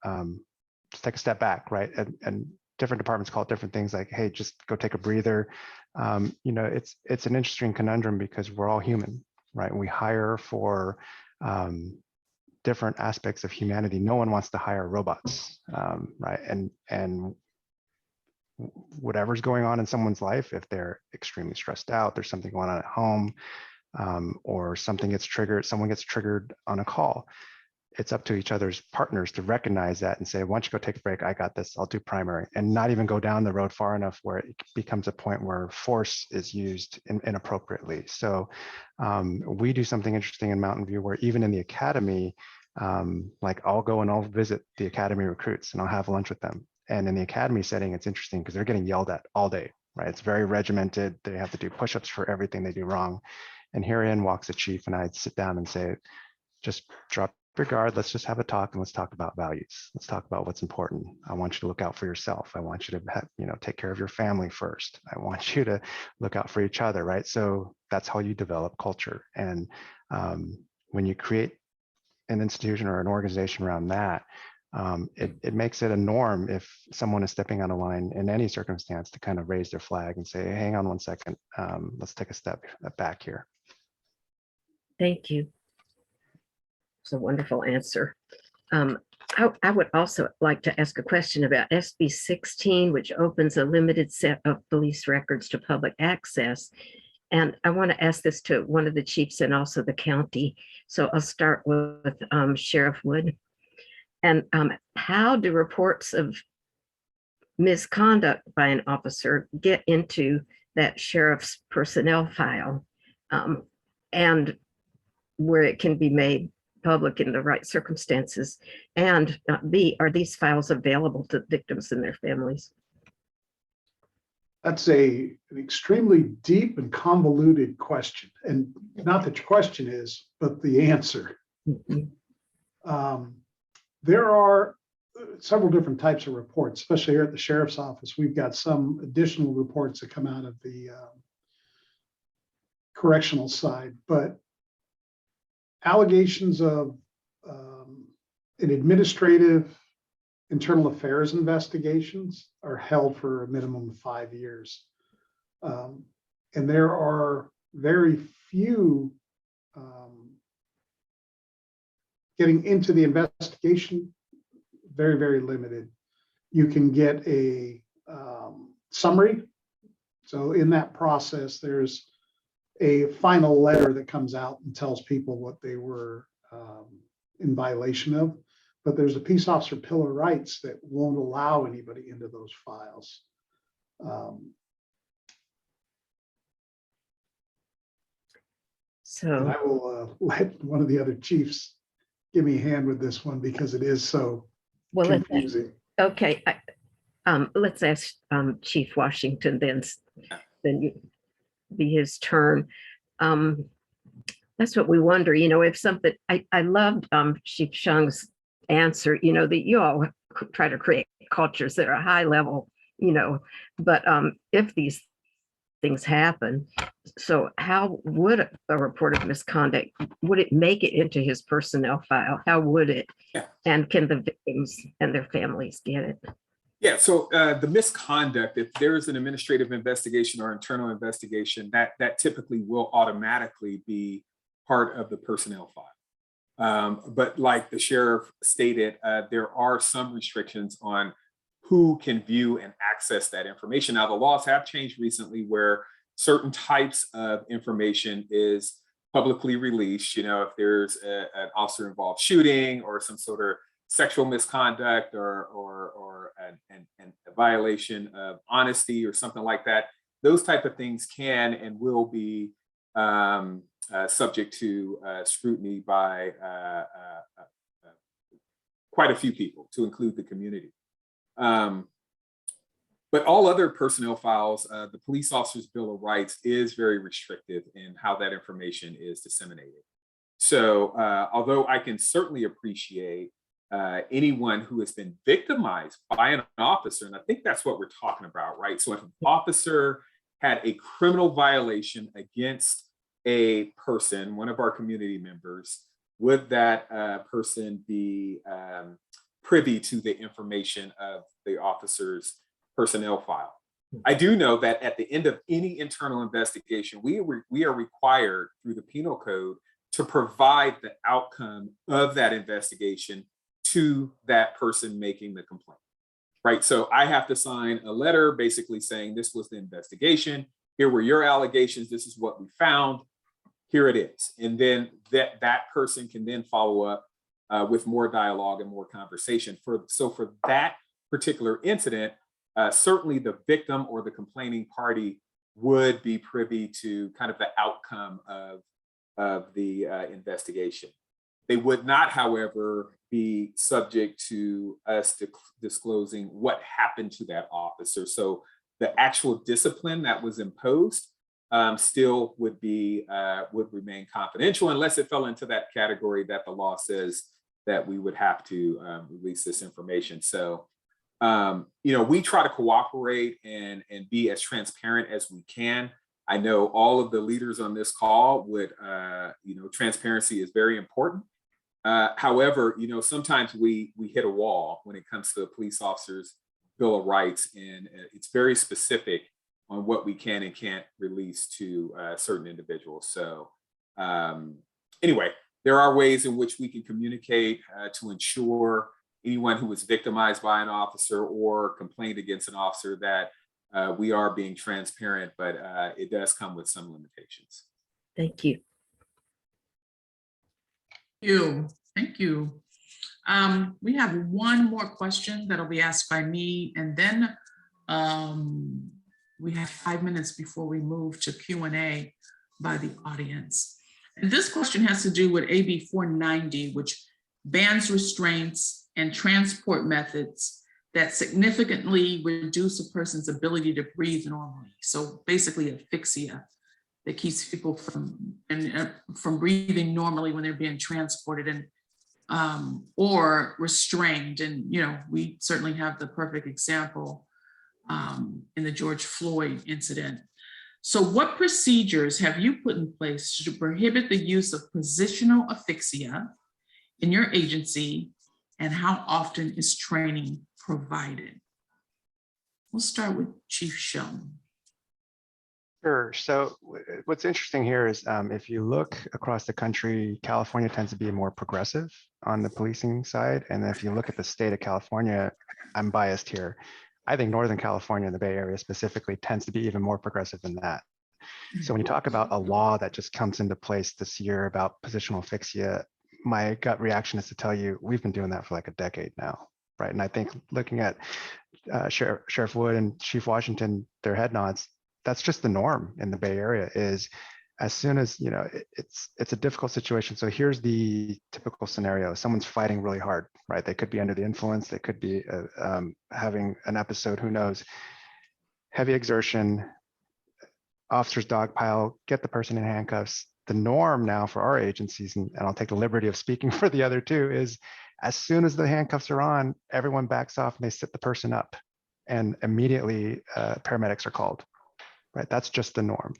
just take a step back, right? And different departments call it different things, like, hey, just go take a breather. It's an interesting conundrum because we're all human, right? We hire for different aspects of humanity. No one wants to hire robots, right? And whatever's going on in someone's life, if they're extremely stressed out, there's something going on at home, or someone gets triggered on a call, it's up to each other's partners to recognize that and say, why don't you go take a break? I got this, I'll do primary, and not even go down the road far enough where it becomes a point where force is used inappropriately. So we do something interesting in Mountain View where even in the academy, like I'll go and I'll visit the academy recruits and I'll have lunch with them. And in the academy setting, it's interesting because they're getting yelled at all day, right? It's very regimented. They have to do push-ups for everything they do wrong. And herein walks the chief and I sit down and say, just drop regard, let's just have a talk and let's talk about values. Let's talk about what's important. I want you to look out for yourself. I want you to have, take care of your family first. I want you to look out for each other, right? So that's how you develop culture. And when you create an institution or an organization around that, it makes it a norm if someone is stepping on a line in any circumstance to kind of raise their flag and say, hey, hang on one second, let's take a step back here. Thank you. It's a wonderful answer. I would also like to ask a question about SB 16, which opens a limited set of police records to public access. And I want to ask this to one of the chiefs and also the county. So I'll start with Sheriff Wood. And how do reports of misconduct by an officer get into that sheriff's personnel file, and where it can be made public in the right circumstances? And B, are these files available to victims and their families? That's an extremely deep and convoluted question. And not the question is, but the answer. There are several different types of reports, especially here at the sheriff's office. We've got some additional reports that come out of the correctional side, but allegations of an administrative internal affairs investigations are held for a minimum of 5 years. And there are very few getting into the investigation, very, very limited. You can get a summary. So in that process, there's a final letter that comes out and tells people what they were in violation of. But there's a peace officer Bill of Rights that won't allow anybody into those files. And I will let one of the other chiefs give me a hand with this one because it is so confusing. Okay, let's ask Chief Washington, then be his turn. That's what we wonder, if something, I loved Chief Chung's answer, that you all try to create cultures that are high level, but if these things happen, so how would a report of misconduct, would it make it into his personnel file? How would it? Yeah. And can the victims and their families get it? Yeah, so the misconduct, if there is an administrative investigation or internal investigation, that typically will automatically be part of the personnel file. But like the sheriff stated, there are some restrictions on who can view and access that information. Now, the laws have changed recently where certain types of information is publicly released. If there's an officer involved shooting or some sort of sexual misconduct or a violation of honesty or something like that, those type of things can and will be subject to scrutiny by quite a few people, to include the community. But all other personnel files, the police officer's Bill of Rights is very restrictive in how that information is disseminated. So although I can certainly appreciate anyone who has been victimized by an officer, and I think that's what we're talking about, right? So if an officer had a criminal violation against a person, one of our community members, would that person be privy to the information of the officer's personnel file? I do know that at the end of any internal investigation, we are required through the penal code to provide the outcome of that investigation to that person making the complaint, right? So I have to sign a letter basically saying this was the investigation, here were your allegations, this is what we found, here it is. And then that person can then follow up with more dialogue and more conversation. So for that particular incident, certainly the victim or the complaining party would be privy to kind of the outcome of the investigation. They would not, however, be subject to us disclosing what happened to that officer. So the actual discipline that was imposed still would remain confidential unless it fell into that category that the law says that we would have to release this information. So, we try to cooperate and be as transparent as we can. I know all of the leaders on this call would, transparency is very important. However, sometimes we hit a wall when it comes to the police officers' Bill of Rights, and it's very specific on what we can and can't release to certain individuals. So anyway, there are ways in which we can communicate to ensure anyone who was victimized by an officer or complained against an officer that we are being transparent, but it does come with some limitations. Thank you. Thank you. We have one more question that'll be asked by me, and then we have 5 minutes before we move to Q&A by the audience. And this question has to do with AB 490, which bans restraints and transport methods that significantly reduce a person's ability to breathe normally. So basically affixia that keeps people from breathing normally when they're being transported and or restrained. And we certainly have the perfect example in the George Floyd incident. So what procedures have you put in place to prohibit the use of positional affixia in your agency, and how often is training provided? We'll start with Chief Chung. Sure. So what's interesting here is if you look across the country, California tends to be more progressive on the policing side. And if you look at the state of California, I'm biased here. I think Northern California, the Bay Area specifically, tends to be even more progressive than that. So when you talk about a law that just comes into place this year about positional affixia, my gut reaction is to tell you, we've been doing that for like a decade now, right? And I think looking at Sheriff Wood and Chief Washington, their head nods, that's just the norm in the Bay Area. Is as soon as it's a difficult situation. So here's the typical scenario: someone's fighting really hard, right? They could be under the influence, they could be having an episode, who knows? Heavy exertion, officers dogpile, get the person in handcuffs. The norm now for our agencies, and I'll take the liberty of speaking for the other two, is as soon as the handcuffs are on, everyone backs off and they sit the person up, and immediately paramedics are called. Right, that's just the norm.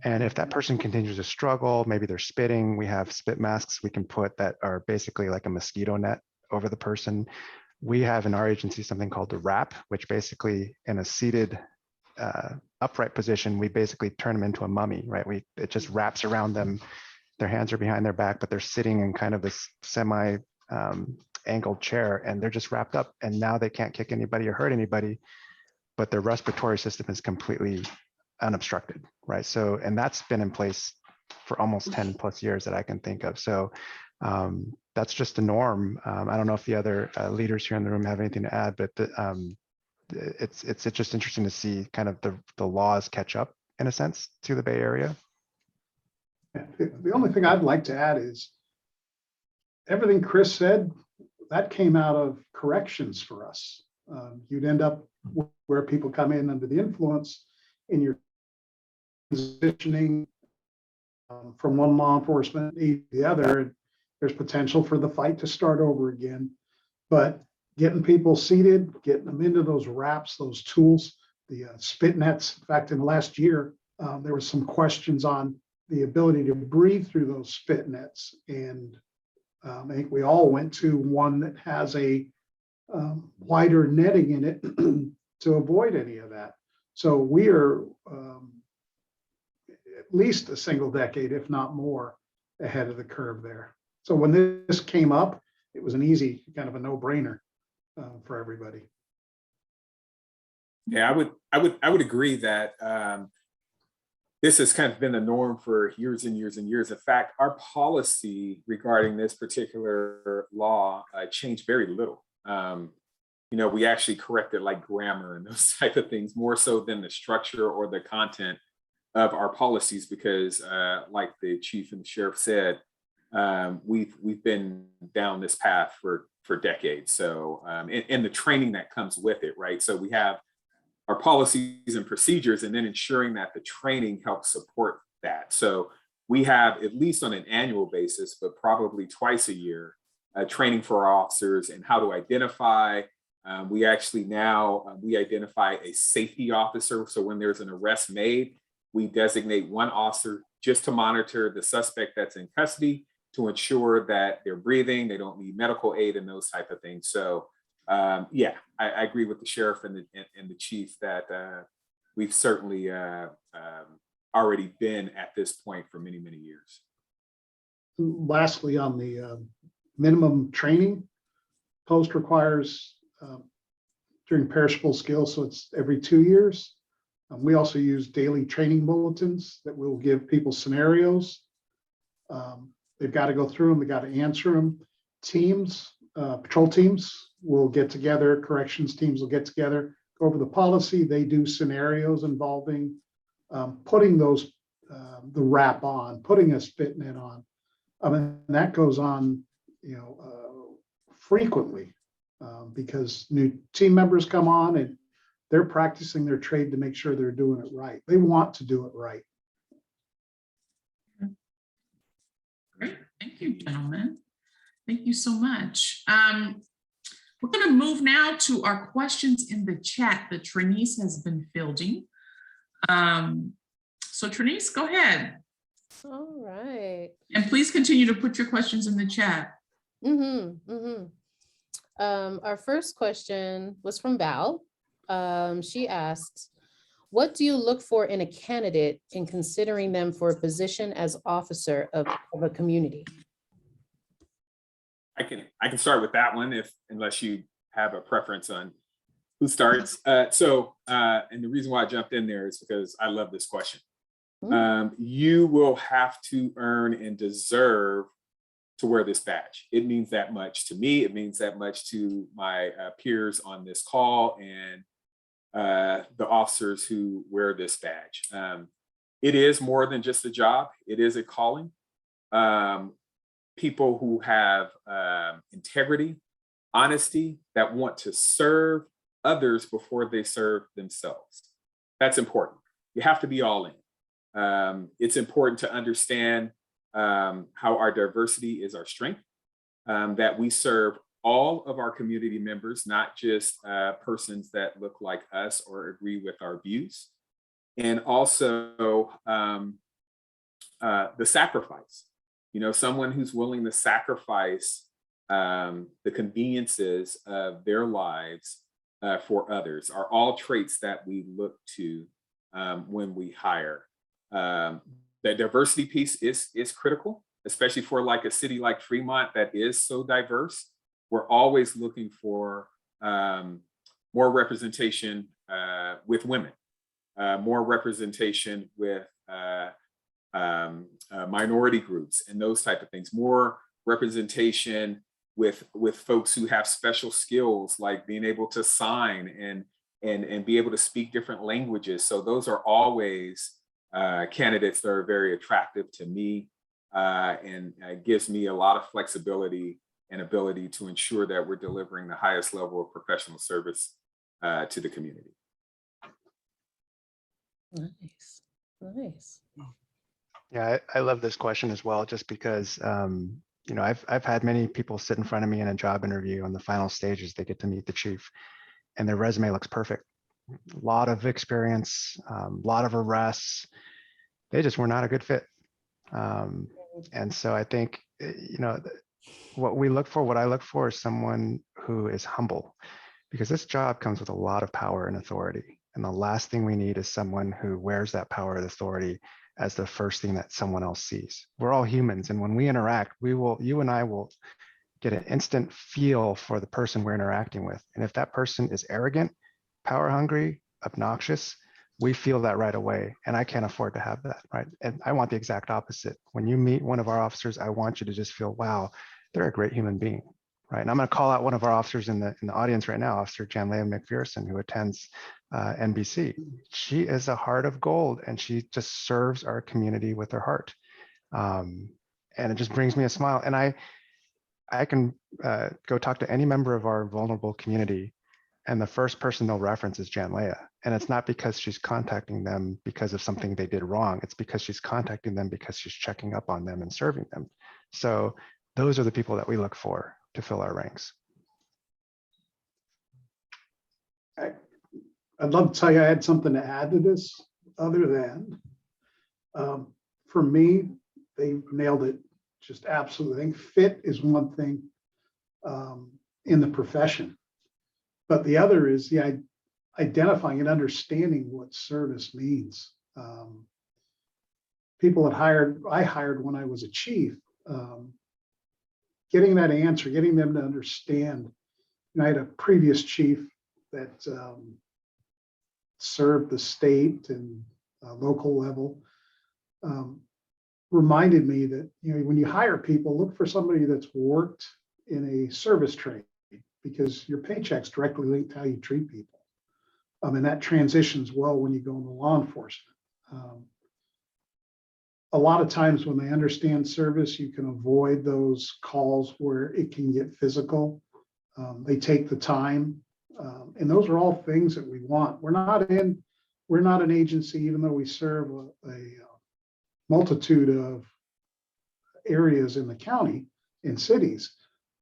And if that person continues to struggle, maybe they're spitting, we have spit masks we can put that are basically like a mosquito net over the person. We have in our agency something called the wrap, which basically in a seated upright position, we basically turn them into a mummy, right? It just wraps around them. Their hands are behind their back, but they're sitting in kind of this semi angled chair, and they're just wrapped up, and now they can't kick anybody or hurt anybody, but their respiratory system is completely unobstructed, right? So, and that's been in place for almost 10 plus years that I can think of. So that's just the norm. I don't know if the other leaders here in the room have anything to add, but it's just interesting to see kind of the laws catch up in a sense to the Bay Area. The only thing I'd like to add is everything Chris said, that came out of corrections for us. You'd end up where people come in under the influence, and you're transitioning from one law enforcement to the other, and there's potential for the fight to start over again. But getting people seated, getting them into those wraps, those tools, the spit nets. In fact, in the last year, there was some questions on the ability to breathe through those spit nets. And I think we all went to one that has a wider netting in it to avoid any of that. So we are at least a single decade, if not more, ahead of the curve there. So when this came up, it was an easy, kind of a no-brainer for everybody. Yeah, I would agree that this has kind of been the norm for years and years and years. In fact, our policy regarding this particular law changed very little. We actually corrected like grammar and those type of things more so than the structure or the content of our policies, because like the chief and the sheriff said, we've been down this path for decades. So and the training that comes with it, right? So we have our policies and procedures, and then ensuring that the training helps support that. So we have, at least on an annual basis, but probably twice a year, training for our officers and how to identify. We actually now, we identify a safety officer. So when there's an arrest made, we designate one officer just to monitor the suspect that's in custody to ensure that they're breathing, they don't need medical aid and those type of things. So yeah, I agree with the sheriff and the chief that we've certainly already been at this point for many, many years. Lastly, on the minimum training, post requires during perishable skills, so it's every 2 years. We also use daily training bulletins that will give people scenarios. They've got to go through them, they've got to answer them. Teams, patrol teams will get together, corrections teams will get together, go over the policy. They do scenarios involving putting those, the wrap on, putting a spit net on. I mean, that goes on, frequently because new team members come on and they're practicing their trade to make sure they're doing it right. They want to do it right. Great, thank you, gentlemen. Thank you so much. We're going to move now to our questions in the chat that Trinice has been fielding. So Trinice, go ahead. All right. And please continue to put your questions in the chat. Our first question was from Val. She asked, what do you look for in a candidate in considering them for a position as officer of a community? I can start with that one unless you have a preference on who starts. And the reason why I jumped in there is because I love this question. You will have to earn and deserve to wear this badge. It means that much to me. It means that much to my peers on this call and the officers who wear this badge. It is more than just a job. It is a calling. People who have integrity, honesty, that want to serve others before they serve themselves. That's important. You have to be all in. It's important to understand how our diversity is our strength, that we serve all of our community members, not just persons that look like us or agree with our views. And also the sacrifice, someone who's willing to sacrifice the conveniences of their lives for others are all traits that we look to when we hire. The diversity piece is critical, especially for like a city like Fremont that is so diverse. We're always looking for more representation with women, more representation with minority groups and those type of things, more representation with folks who have special skills like being able to sign and be able to speak different languages. So those are always candidates that are very attractive to me and gives me a lot of flexibility and ability to ensure that we're delivering the highest level of professional service to the community. Nice, nice. Yeah, I love this question as well, just because, I've had many people sit in front of me in a job interview on the final stages. They get to meet the chief and their resume looks perfect. A lot of experience, a lot of arrests. They just were not a good fit. And so I think, what I look for is someone who is humble, because this job comes with a lot of power and authority. And the last thing we need is someone who wears that power and authority as the first thing that someone else sees. We're all humans. And when we interact, you and I will get an instant feel for the person we're interacting with. And if that person is arrogant, power hungry, obnoxious, we feel that right away. And I can't afford to have that, right? And I want the exact opposite. When you meet one of our officers, I want you to just feel, wow, they're a great human being, right? And I'm going to call out one of our officers in the audience right now, Officer Chandler Mcpherson, who attends NBC. She is a heart of gold, and she just serves our community with her heart. And it just brings me a smile. And I can go talk to any member of our vulnerable community, and the first person they'll reference is Jan Leah. And it's not because she's contacting them because of something they did wrong. It's because she's contacting them because she's checking up on them and serving them. So those are the people that we look for. to fill our ranks. I'd love to tell you I had something to add to this, other than, for me, they nailed it just absolutely. I think fit is one thing in the profession, but the other is identifying and understanding what service means. People I hired when I was a chief, getting that answer, getting them to understand. And I had a previous chief that served the state and local level, reminded me that, you know, when you hire people, look for somebody that's worked in a service trade, because your paycheck's directly linked to how you treat people. And that transitions well when you go into law enforcement. A lot of times when they understand service, you can avoid those calls where it can get physical. They take the time. And those are all things that we want. We're not an agency, even though we serve a multitude of areas in the county and cities.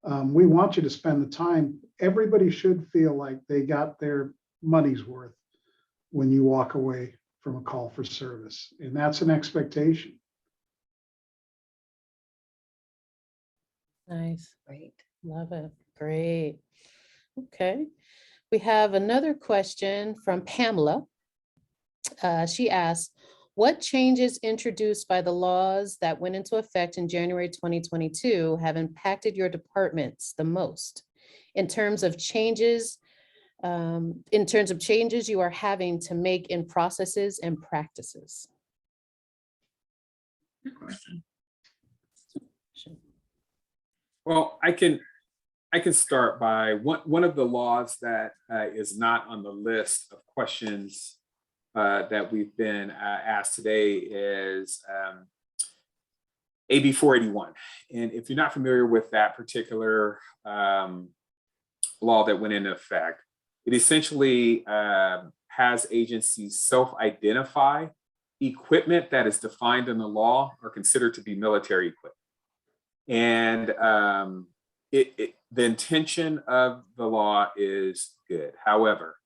We want you to spend the time. Everybody should feel like they got their money's worth when you walk away from a call for service. And that's an expectation. Nice. Great. Love it. Great. Okay. We have another question from Pamela. She asks, what changes introduced by the laws that went into effect in January 2022 have impacted your departments the most in terms of changes you are having to make in processes and practices? Good question. Well, I can start by one of the laws that is not on the list of questions that we've been asked today is AB 481. And if you're not familiar with that particular law that went into effect, it essentially has agencies self-identify equipment that is defined in the law or considered to be military equipment. And the intention of the law is good. However,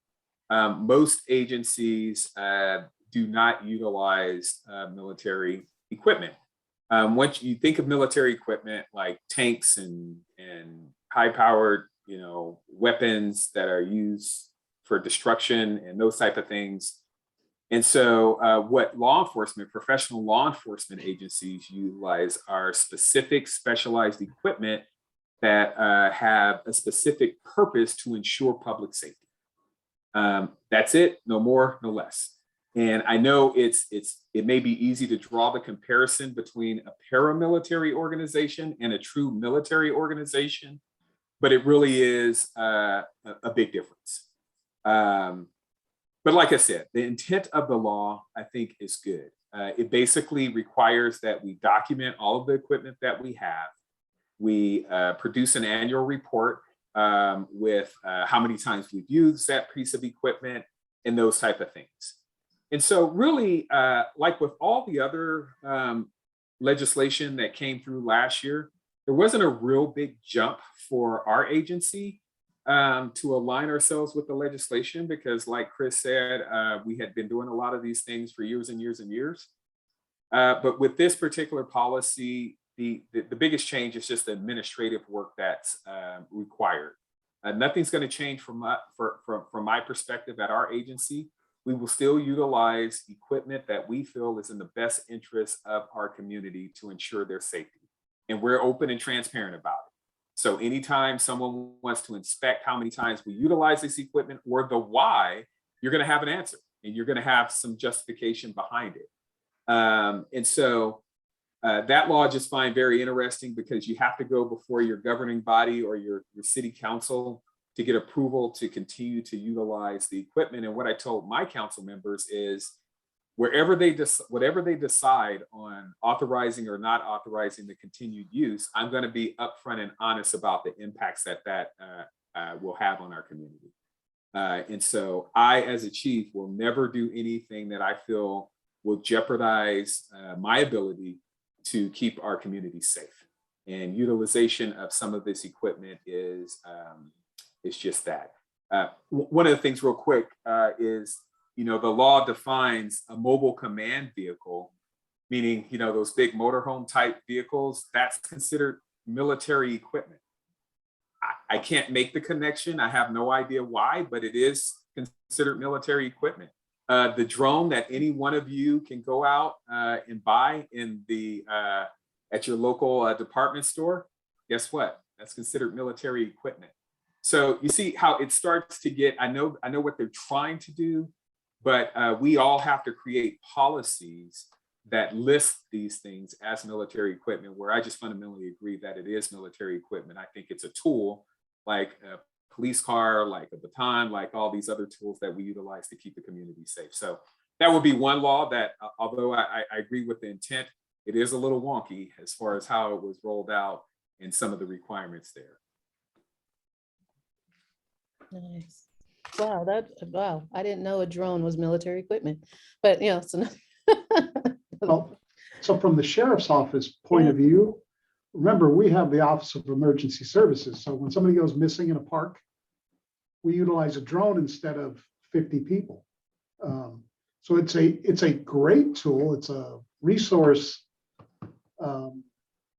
most agencies do not utilize military equipment. Once you think of military equipment like tanks and high-powered, weapons that are used for destruction and those type of things. And so what professional law enforcement agencies utilize are specific specialized equipment that have a specific purpose to ensure public safety. That's it, no more, no less. And I know it may be easy to draw the comparison between a paramilitary organization and a true military organization, but it really is a big difference. But like I said, the intent of the law, I think, is good. It basically requires that we document all of the equipment that we have. We produce an annual report with how many times we've used that piece of equipment and those type of things. And so really, like with all the other legislation that came through last year, there wasn't a real big jump for our agency to align ourselves with the legislation, because like Chris said, we had been doing a lot of these things for years and years and years. But with this particular policy, the biggest change is just the administrative work that's required. Nothing's going to change from my perspective at our agency. We will still utilize equipment that we feel is in the best interest of our community to ensure their safety. And we're open and transparent about it. So anytime someone wants to inspect how many times we utilize this equipment or the why, you're going to have an answer and you're going to have some justification behind it. And so that law I just find very interesting, because you have to go before your governing body or your city council to get approval to continue to utilize the equipment. And what I told my council members is whatever they decide on authorizing or not authorizing the continued use, I'm going to be upfront and honest about the impacts that will have on our community. And so I, as a chief, will never do anything that I feel will jeopardize my ability to keep our community safe. and utilization of some of this equipment is just that. One of the things real quick is, the law defines a mobile command vehicle, meaning, those big motorhome type vehicles, that's considered military equipment. I can't make the connection. I have no idea why, but it is considered military equipment. The drone that any one of you can go out and buy in the at your local department store, guess what? That's considered military equipment. So you see how it starts to get, I know what they're trying to do, but we all have to create policies that list these things as military equipment, where I just fundamentally agree that it is military equipment. I think it's a tool like a police car, like a baton, like all these other tools that we utilize to keep the community safe. So that would be one law that, although I agree with the intent, it is a little wonky as far as how it was rolled out and some of the requirements there. Nice. Wow, I didn't know a drone was military equipment, but so Well, so from the sheriff's office point of view, remember, we have the Office of Emergency Services. So when somebody goes missing in a park, we utilize a drone instead of 50 people. So it's a great tool. It's a resource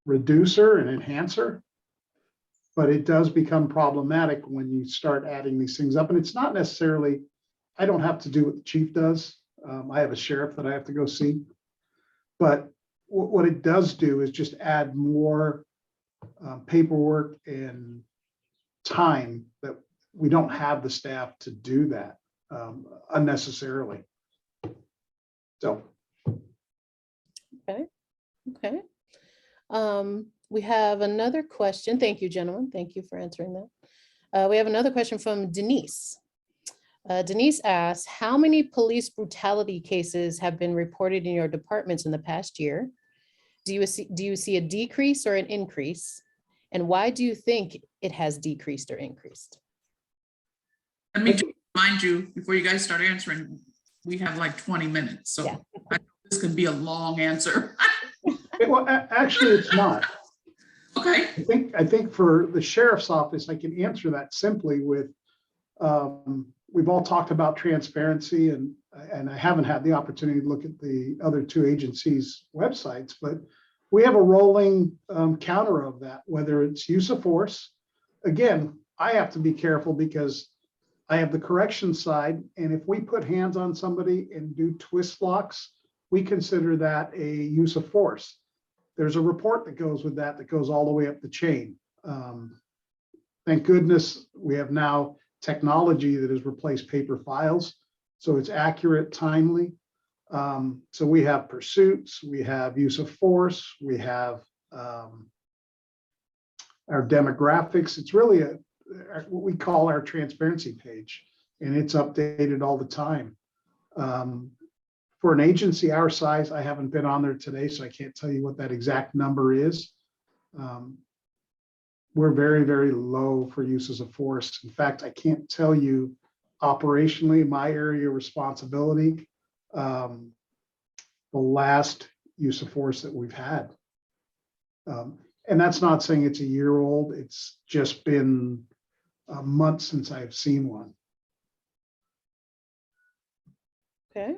reducer and enhancer, but it does become problematic when you start adding these things up. And it's not necessarily, I don't have to do what the chief does. I have a sheriff that I have to go see. But what it does do is just add more paperwork and time that we don't have the staff to do that unnecessarily. So. Okay. We have another question. Thank you, gentlemen. Thank you for answering that. We have another question from Denise. Denise asks, how many police brutality cases have been reported in your departments in the past year? Do you see a decrease or an increase? And why do you think it has decreased or increased? Let me just remind you, before you guys start answering, we have like 20 minutes. So I know this can be a long answer. Well, actually, it's not. Okay. I think for the sheriff's office, I can answer that simply with, we've all talked about transparency, and I haven't had the opportunity to look at the other two agencies' websites, but we have a rolling counter of that, whether it's use of force. Again, I have to be careful because I have the correction side, and if we put hands on somebody and do twist locks, we consider that a use of force. There's a report that goes with that goes all the way up the chain. Thank goodness we have now technology that has replaced paper files, so it's accurate, timely. So we have pursuits, we have use of force, we have our demographics. It's really what we call our transparency page, and it's updated all the time. For an agency our size, I haven't been on there today, so I can't tell you what that exact number is. We're very, very low for uses of force. In fact, I can't tell you operationally my area of responsibility, the last use of force that we've had. And that's not saying it's a year old. It's just been a month since I've seen one. Okay.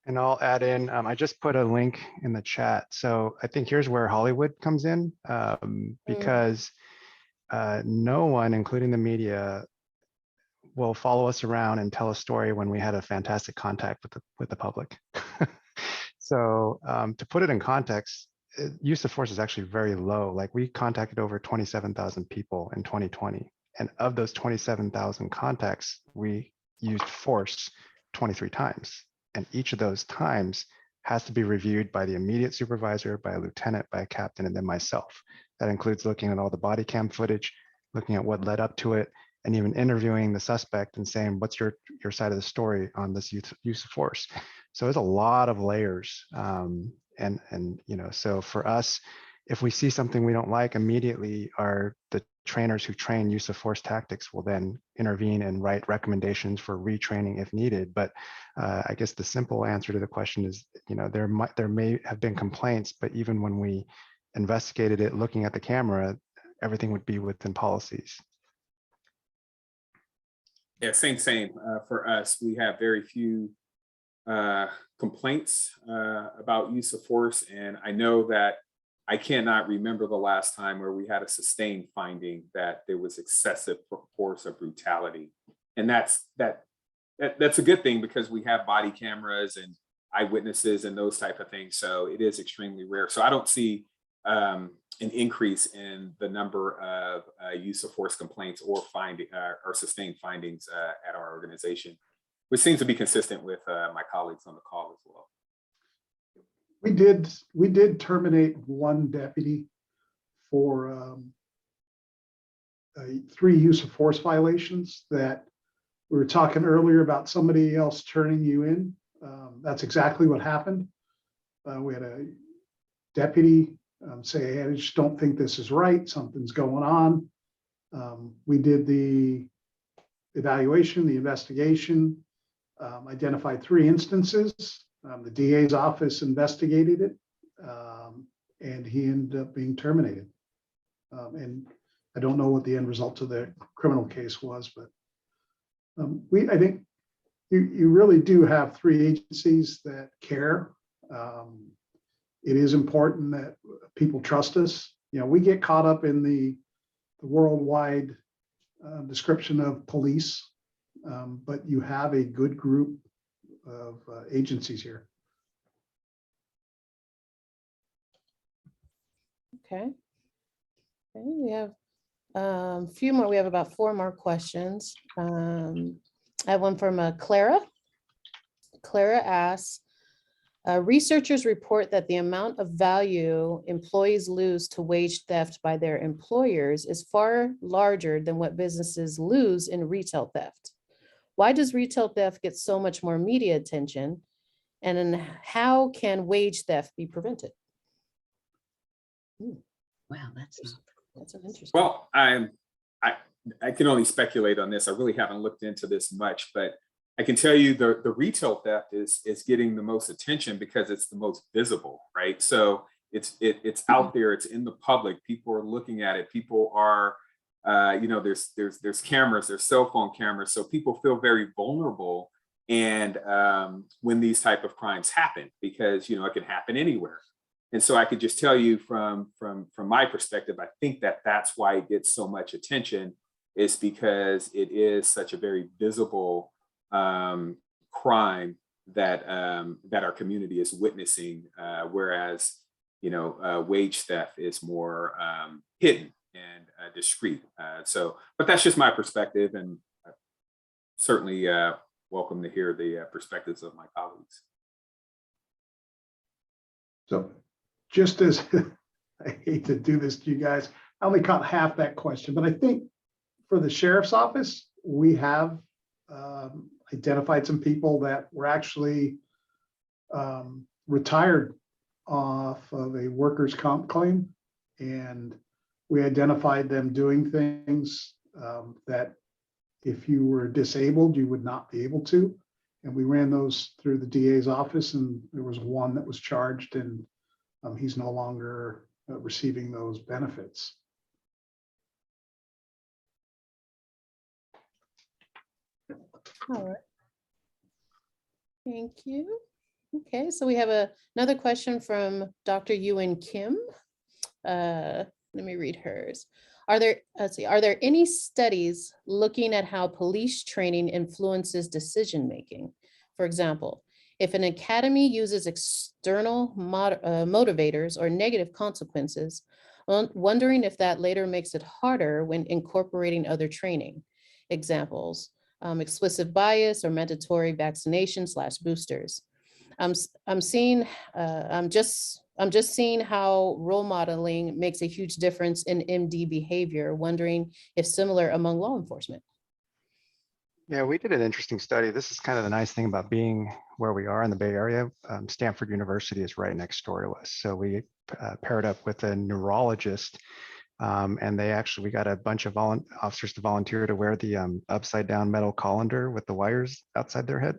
And I'll add in, I just put a link in the chat. So I think here's where Hollywood comes in, because no one, including the media, will follow us around and tell a story when we had a fantastic contact with the public. So to put it in context, use of force is actually very low. Like, we contacted over 27,000 people in 2020. And of those 27,000 contacts, we used force 23 times. And each of those times has to be reviewed by the immediate supervisor, by a lieutenant, by a captain, and then myself. That includes looking at all the body cam footage, looking at what led up to it, and even interviewing the suspect and saying, what's your side of the story on this use of force? So there's a lot of layers. So for us, if we see something we don't like, immediately the trainers who train use of force tactics will then intervene and write recommendations for retraining if needed. But I guess the simple answer to the question is, there may have been complaints, but even when we investigated it, looking at the camera, everything would be within policies. Yeah, same. For us, we have very few complaints about use of force. And I know that I cannot remember the last time where we had a sustained finding that there was excessive force or brutality. And that's a good thing, because we have body cameras and eyewitnesses and those type of things. So it is extremely rare. So I don't see an increase in the number of use of force complaints or sustained findings at our organization, which seems to be consistent with my colleagues on the call as well. We did terminate one deputy for 3 use of force violations that we were talking earlier about somebody else turning you in. That's exactly what happened. We had a deputy say, hey, I just don't think this is right. Something's going on. We did the evaluation, the investigation, identified 3 instances. The DA's office investigated it, and he ended up being terminated. And I don't know what the end result of the criminal case was, but I think you really do have 3 agencies that care. It is important that people trust us. You know, we get caught up in the worldwide description of police, but you have a good group of agencies here. Okay. We have a few more. We have about 4 more questions. I have one from Clara. Clara asks, researchers report that the amount of value employees lose to wage theft by their employers is far larger than what businesses lose in retail theft. Why does retail theft get so much more media attention? And then how can wage theft be prevented? Wow, that's an interesting. Well, I can only speculate on this. I really haven't looked into this much, but I can tell you the retail theft is getting the most attention because it's the most visible, right? So it's out there, it's in the public. People are looking at it. People are, there's cameras, there's cell phone cameras, so people feel very vulnerable. And when these type of crimes happen, because it can happen anywhere. And so I could just tell you from my perspective, I think that's why it gets so much attention, is because it is such a very visible crime that our community is witnessing, whereas wage theft is more hidden and discreet. But that's just my perspective, and certainly welcome to hear the perspectives of my colleagues. So just as I hate to do this to you guys, I only caught half that question, but I think for the sheriff's office, we have identified some people that were actually retired off of a workers' comp claim. And we identified them doing things that if you were disabled, you would not be able to. And we ran those through the DA's office, and there was one that was charged, and he's no longer receiving those benefits. All right. Thank you. Okay, so we have another question from Dr. Ewan Kim. Let me read hers. Are there any studies looking at how police training influences decision-making? For example, if an academy uses external motivators or negative consequences, wondering if that later makes it harder when incorporating other training. Examples, explicit bias or mandatory vaccination / boosters. I'm just seeing how role modeling makes a huge difference in MD behavior, wondering if similar among law enforcement. Yeah, we did an interesting study. This is kind of the nice thing about being where we are in the Bay Area. Stanford University is right next door to us. So we paired up with a neurologist, and we got a bunch of officers to volunteer to wear the upside down metal colander with the wires outside their head.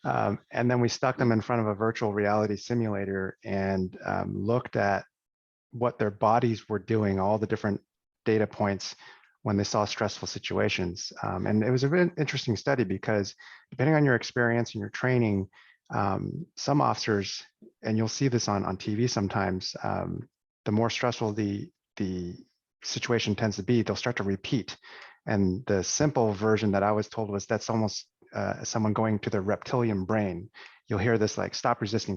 And then we stuck them in front of a virtual reality simulator and looked at what their bodies were doing, all the different data points when they saw stressful situations. And it was a very interesting study because depending on your experience and your training, some officers, and you'll see this on TV sometimes, the more stressful the situation tends to be, they'll start to repeat. And the simple version that I was told was that's almost someone going to their reptilian brain. You'll hear this like, stop resisting,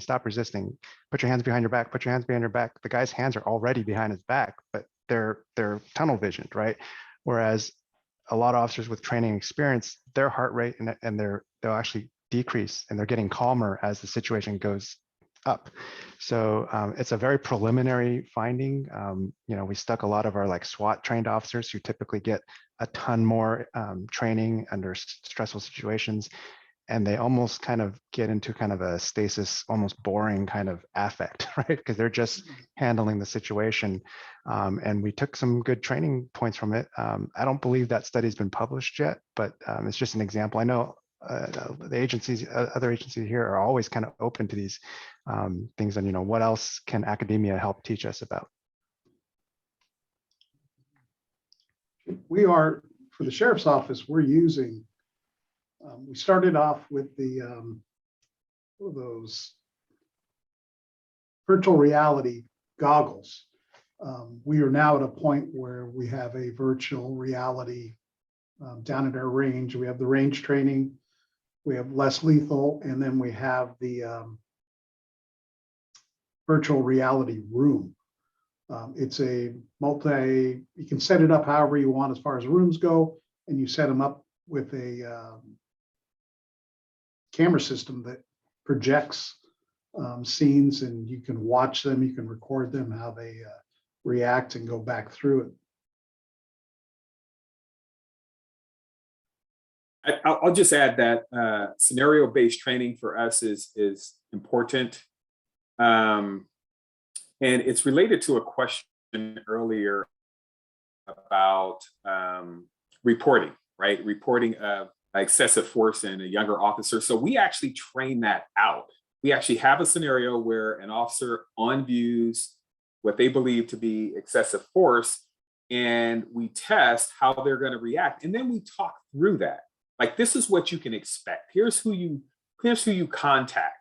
put your hands behind your back, put your hands behind your back. The guy's hands are already behind his back, but they're tunnel visioned, right? Whereas a lot of officers with training experience, their heart rate and they'll actually decrease and they're getting calmer as the situation goes up. So it's a very preliminary finding. We stuck a lot of our like SWAT trained officers who typically get a ton more training under stressful situations, and they almost kind of get into kind of a stasis, almost boring kind of affect, right? Because they're just handling the situation. And we took some good training points from it. I don't believe that study's been published yet, but it's just an example. I know the agencies, other agencies here are always kind of open to these things, and what else can academia help teach us about? We are, for the sheriff's office, we're using, we started off with those virtual reality goggles. We are now at a point where we have a virtual reality down at our range. We have the range training, we have less lethal, and then we have the virtual reality room. It's a you can set it up however you want as far as rooms go, and you set them up with a camera system that projects scenes, and you can watch them, you can record them, how they react, and go back through it. I'll just add that scenario-based training for us is important. And it's related to a question earlier about reporting, right? Reporting of excessive force in a younger officer. So we actually train that out. We actually have a scenario where an officer on views what they believe to be excessive force, and we test how they're going to react. And then we talk through that. Like, this is what you can expect. Here's who you contact.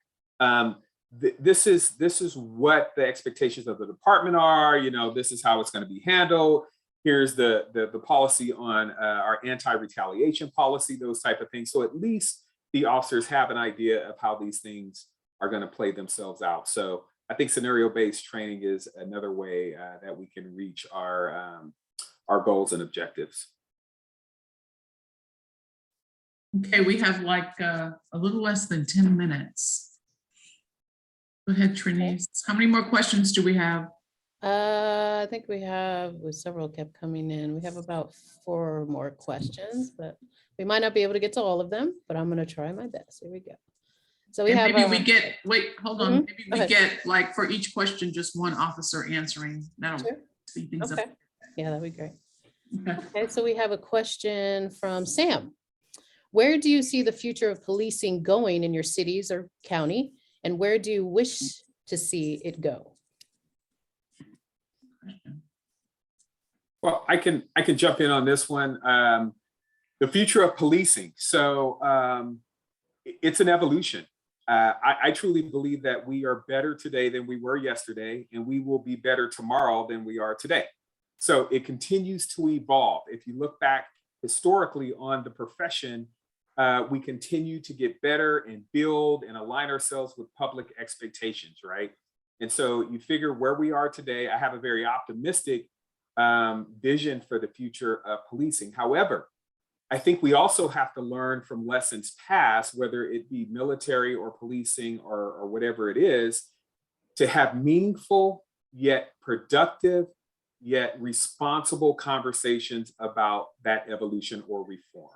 This is what the expectations of the department are. This is how it's going to be handled. Here's the policy on our anti-retaliation policy, those type of things. So at least the officers have an idea of how these things are going to play themselves out. So I think scenario-based training is another way that we can reach our goals and objectives. Okay, we have like a little less than 10 minutes. Go ahead, Trinise. How many more questions do we have? I think we have, several kept coming in. We have about 4 more questions, but we might not be able to get to all of them, but I'm going to try my best. Here we go. So we have, maybe we get, wait, hold on. Maybe we get like for each question, just one officer answering. That'll speed things up. Yeah, that'd be great. Okay, so we have a question from Sam. Where do you see the future of policing going in your cities or county? And where do you wish to see it go? Well, I can jump in on this one. The future of policing. So it's an evolution. I truly believe that we are better today than we were yesterday, and we will be better tomorrow than we are today. So it continues to evolve. If you look back historically on the profession, we continue to get better and build and align ourselves with public expectations, right? And so you figure where we are today, I have a very optimistic vision for the future of policing. However, I think we also have to learn from lessons past, whether it be military or policing or whatever it is, to have meaningful yet productive yet responsible conversations about that evolution or reform.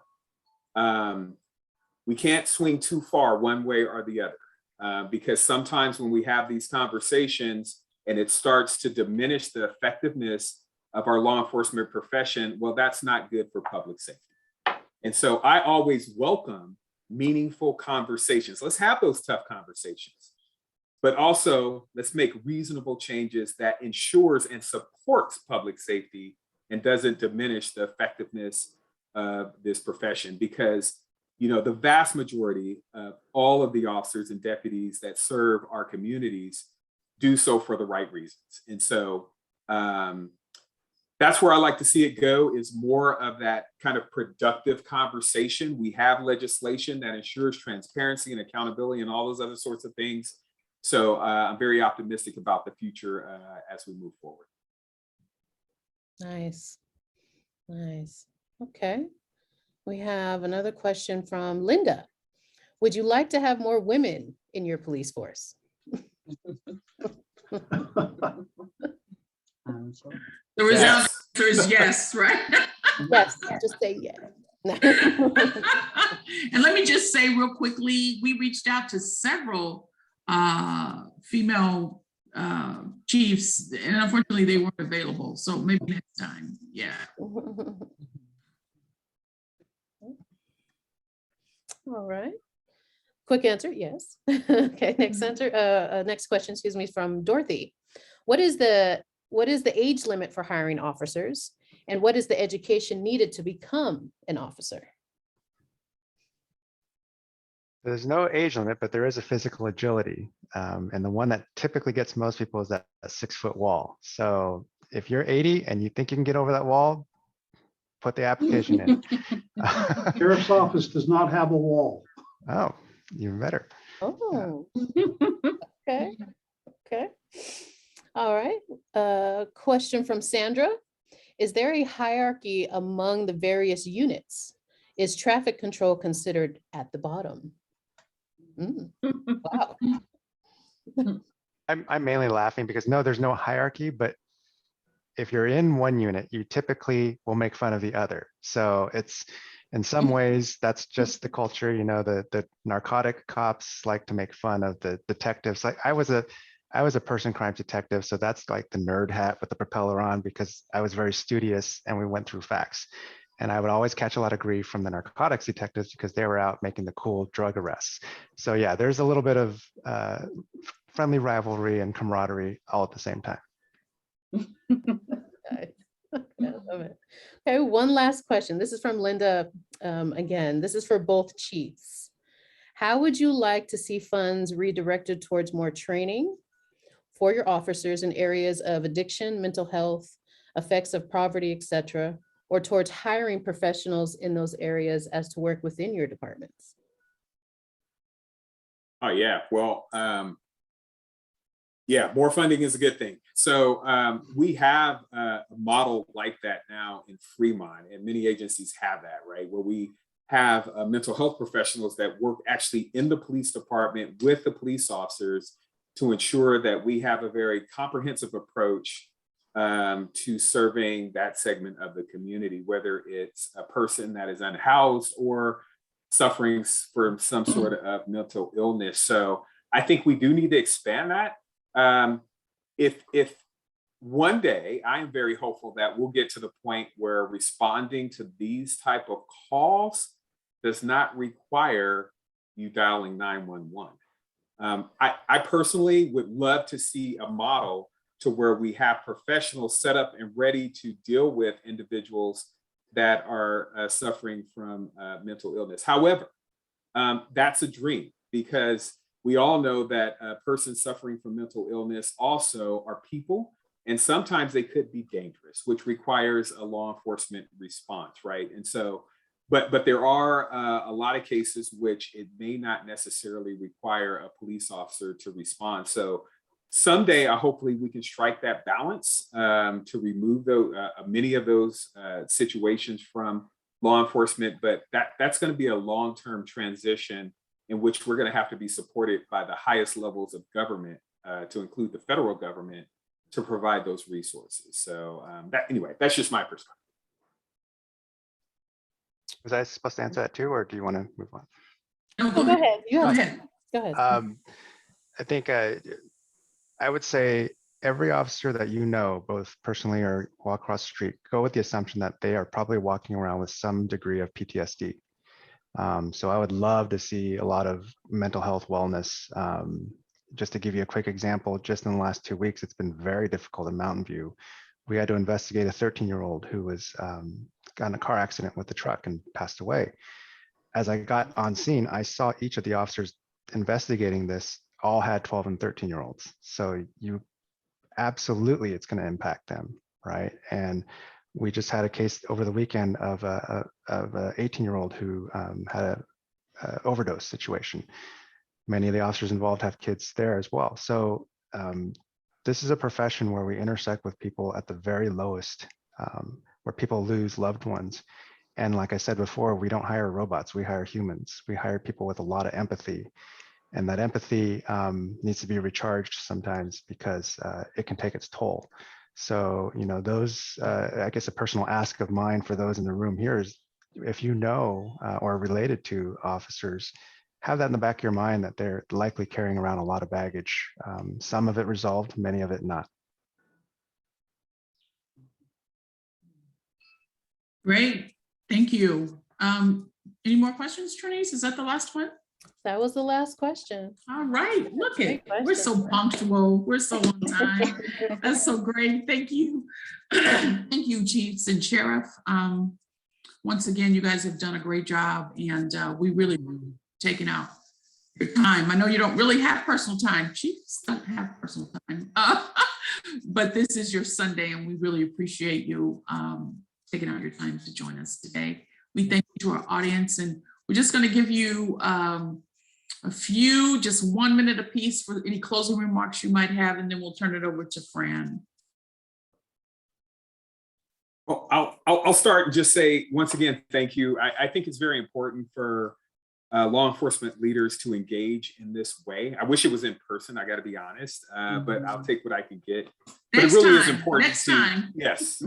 We can't swing too far one way or the other, because sometimes when we have these conversations and it starts to diminish the effectiveness of our law enforcement profession, well, that's not good for public safety. And so I always welcome meaningful conversations. Let's have those tough conversations. but also let's make reasonable changes that ensures and supports public safety and doesn't diminish the effectiveness of this profession. Because, you know, the vast majority of all of the officers and deputies that serve our communities do so for the right reasons. And so that's where I like to see it go, is more of that kind of productive conversation. We have legislation that ensures transparency and accountability and all those other sorts of things. So I'm very optimistic about the future as we move forward. Nice. Nice. Okay. We have another question from Linda. Would you like to have more women in your police force? The resounding answer is yes, right? Yes, just say yes. And let me just say real quickly, we reached out to several female chiefs, and unfortunately they weren't available. So maybe next time, yeah. All right. Quick answer, yes. Okay, next answer, next question, excuse me, from Dorothy. What is the age limit for hiring officers? And what is the education needed to become an officer? There's no age limit, but there is a physical agility. And the one that typically gets most people is that 6-foot wall. So if you're 80 and you think you can get over that wall, put the application in. Sheriff's office does not have a wall. Oh, even better. Oh, okay, okay. All right, question from Sandra. Is there a hierarchy among the various units? Is traffic control considered at the bottom? Wow. I'm mainly laughing because no, there's no hierarchy, but if you're in one unit, you typically will make fun of the other. So it's, in some ways, that's just the culture. You know, the narcotic cops like to make fun of the detectives. Like I was a person crime detective, so that's like the nerd hat with the propeller on because I was very studious and we went through facts. And I would always catch a lot of grief from the narcotics detectives because they were out making the cool drug arrests. So yeah, there's a little bit of friendly rivalry and camaraderie all at the same time. Okay, I love it. Okay, one last question. This is from Linda. Again, this is for both chiefs. How would you like to see funds redirected towards more training for your officers in areas of addiction, mental health, effects of poverty, etc., or towards hiring professionals in those areas as to work within your departments? Oh yeah, well, yeah, more funding is a good thing. So we have a model like that now in Fremont, and many agencies have that, right? Where we have mental health professionals that work actually in the police department with the police officers to ensure that we have a very comprehensive approach to serving that segment of the community, whether it's a person that is unhoused or suffering from some sort of mental illness. So I think we do need to expand that. If one day, I am very hopeful that we'll get to the point where responding to these type of calls does not require you dialing 911. I personally would love to see a model to where we have professionals set up and ready to deal with individuals that are suffering from mental illness. However, that's a dream because we all know that persons suffering from mental illness also are people, and sometimes they could be dangerous, which requires a law enforcement response, right? And so, but there are a lot of cases which it may not necessarily require a police officer to respond. So someday, hopefully we can strike that balance to remove many of those situations from law enforcement, but that's going to be a long-term transition in which we're going to have to be supported by the highest levels of government, to include the federal government, to provide those resources. So anyway, that's just my perspective. Was I supposed to answer that too, or do you want to move on? No, Go ahead. You have ahead. Go ahead. I think I would say every officer that you know, both personally or walk across the street, go with the assumption that they are probably walking around with some degree of PTSD. So I would love to see a lot of mental health wellness just to give you a quick example, just in the last 2 weeks, it's been very difficult in Mountain View. We had to investigate a 13-year-old who was got in a car accident with the truck and passed away. As I got on scene, I saw each of the officers investigating this all had 12 and 13-year-olds. So you absolutely, it's going to impact them, right? And we just had a case over the weekend of a 18-year-old who had a overdose situation. Many of the officers involved have kids there as well. So this is a profession where we intersect with people at the very lowest, where people lose loved ones. And like I said before, we don't hire robots, we hire humans. We hire people with a lot of empathy. And that empathy needs to be recharged sometimes because it can take its toll. So, you know, those, I guess a personal ask of mine for those in the room here is, if you know or related to officers, have that in the back of your mind that they're likely carrying around a lot of baggage. Some of it resolved, many of it not. Great, thank you. Any more questions, Trinice? Is that the last one? That was the last question. All right, look it. Great We're so question. punctual. We're so on time. That's so great. Thank you. Thank you, chiefs and sheriff. Once again, you guys have done a great job, and we really taken out your time. I know you don't really have personal time. Chiefs don't have personal time, but this is your Sunday, and we really appreciate you taking out your time to join us today. We thank you to our audience, and we're just going to give you a few, just 1 minute apiece for any closing remarks you might have, and then we'll turn it over to Fran. Well, I'll start and just say, once again, thank you. I think it's very important for law enforcement leaders to engage in this way. I wish it was in person, I got to be honest, but I'll take what I can get. But Next it really time, is important next time. Yes.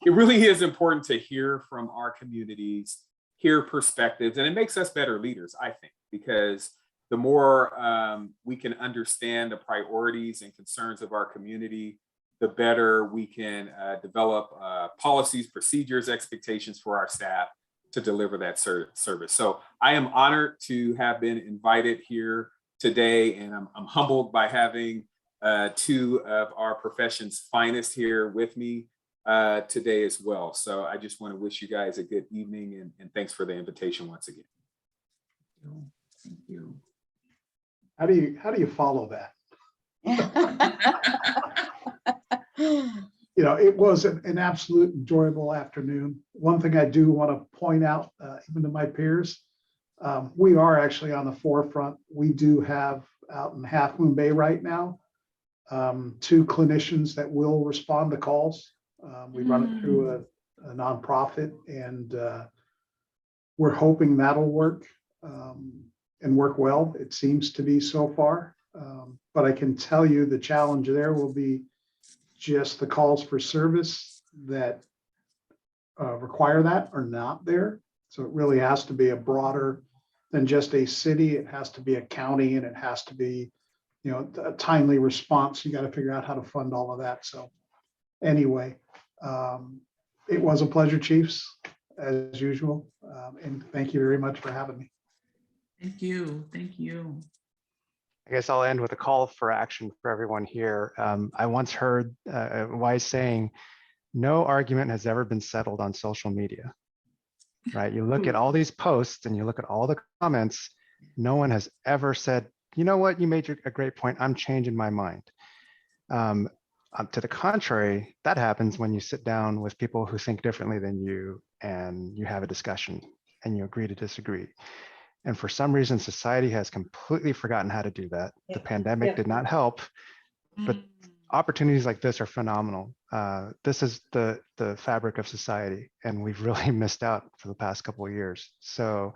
It really is important to hear from our communities, hear perspectives, and it makes us better leaders, I think, because the more we can understand the priorities and concerns of our community, the better we can develop policies, procedures, expectations for our staff to deliver that service. So I am honored to have been invited here today, and I'm humbled by having two of our profession's finest here with me today as well. So I just want to wish you guys a good evening, and thanks for the invitation once again. Thank you. How do you follow that? You know, it was an absolute enjoyable afternoon. One thing I do want to point out, even to my peers, we are actually on the forefront. We do have out in Half Moon Bay right now, 2 clinicians that will respond to calls. We run it through a nonprofit, and we're hoping that'll work and work well. It seems to be so far. But I can tell you the challenge there will be just the calls for service that require that are not there. So it really has to be a broader than just a city. It has to be a county, and it has to be, you know, a timely response. You got to figure out how to fund all of that. So anyway, it was a pleasure, chiefs, as usual. And thank you very much for having me. Thank you. Thank you. I guess I'll end with a call for action for everyone here. I once heard a wise saying, no argument has ever been settled on social media, right? You look at all these posts and you look at all the comments, no one has ever said, you know what, you made a great point, I'm changing my mind. To the contrary, that happens when you sit down with people who think differently than you, and you have a discussion and you agree to disagree. And for some reason, society has completely forgotten how to do that. The pandemic did not help, but opportunities like this are phenomenal. This is the fabric of society, and we've really missed out for the past couple of years. So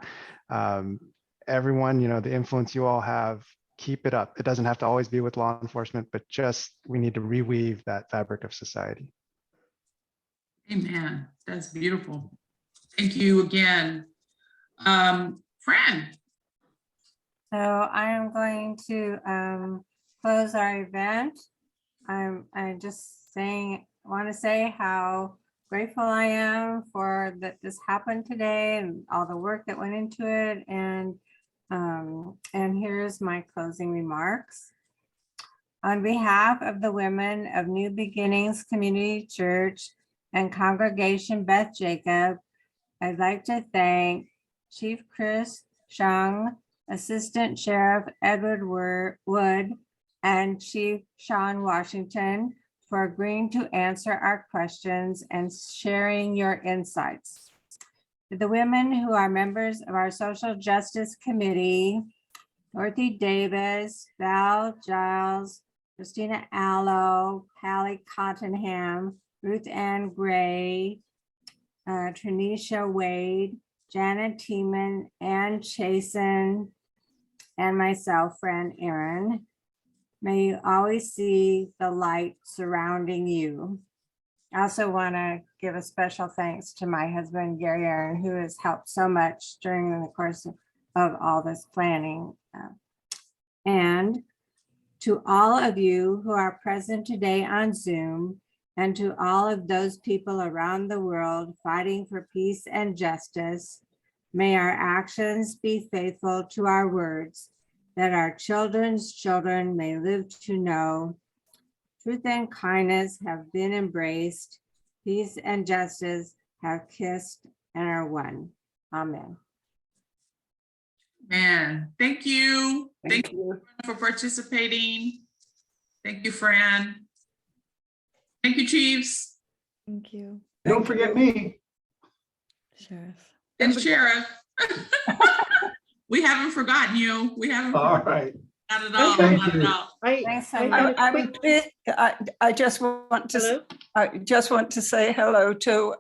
everyone, you know, the influence you all have, keep it up. It doesn't have to always be with law enforcement, but just we need to reweave that fabric of society. Amen. That's beautiful. Thank you again. Fran. So I am going to close our event. I just want to say how grateful I am for that this happened today and all the work that went into it. And And here's my closing remarks. On behalf of the women of New Beginnings Community Church and Congregation Beth Jacob, I'd like to thank Chief Chris Chung, Assistant Sheriff Edward Wood, and Chief Sean Washington for agreeing to answer our questions and sharing your insights. To the women who are members of our Social Justice Committee, Dorothy Davis, Val Giles, Christina Allo, Hallie Cottenham, Ruth Ann Gray, Trinisha Wade, Janet Tiemann, Ann Chasen, and myself, Fran Aaron. May you always see the light surrounding you. I also want to give a special thanks to my husband, Gary Aaron, who has helped so much during the course of all this planning. And to all of you who are present today on Zoom, and to all of those people around the world fighting for peace and justice, may our actions be faithful to our words, that our children's children may live to know truth and kindness have been embraced, peace and justice have kissed and are one. Amen. Man, thank you. Thank you. For participating. Thank you, Fran. Thank you, Chiefs Thank you, Don't forget me. Sheriff. and Sheriff. We haven't forgotten you. We haven't. All right. Not at all. Thank Not you. at all. Thanks so I much. have a quick- I just want to, Hello? I just want to say hello to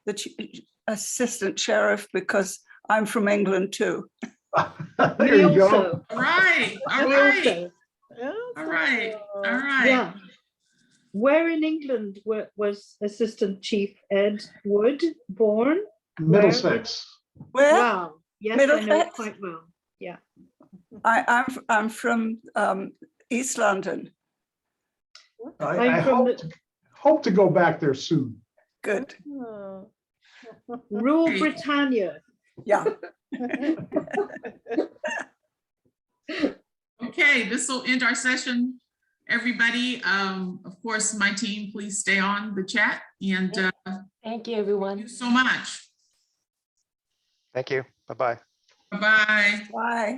the Assistant Sheriff because I'm from England too. There Me you go. also. All right. All Me right. also. All right. All right. Yeah. Where in England was Assistant Chief Ed Wood born? Middlesex. Where? Wow. Yes, I know it Middlesex? quite well. Yeah. I'm from East London. I I'm from hope to go back there soon. Good. Oh. Rule Hey. Britannia. Yeah. Okay, this will end our session. Everybody, of course, my team, please stay on the chat and Thank you, everyone. thank you so much. Thank you. Bye-bye. Bye-bye. Bye.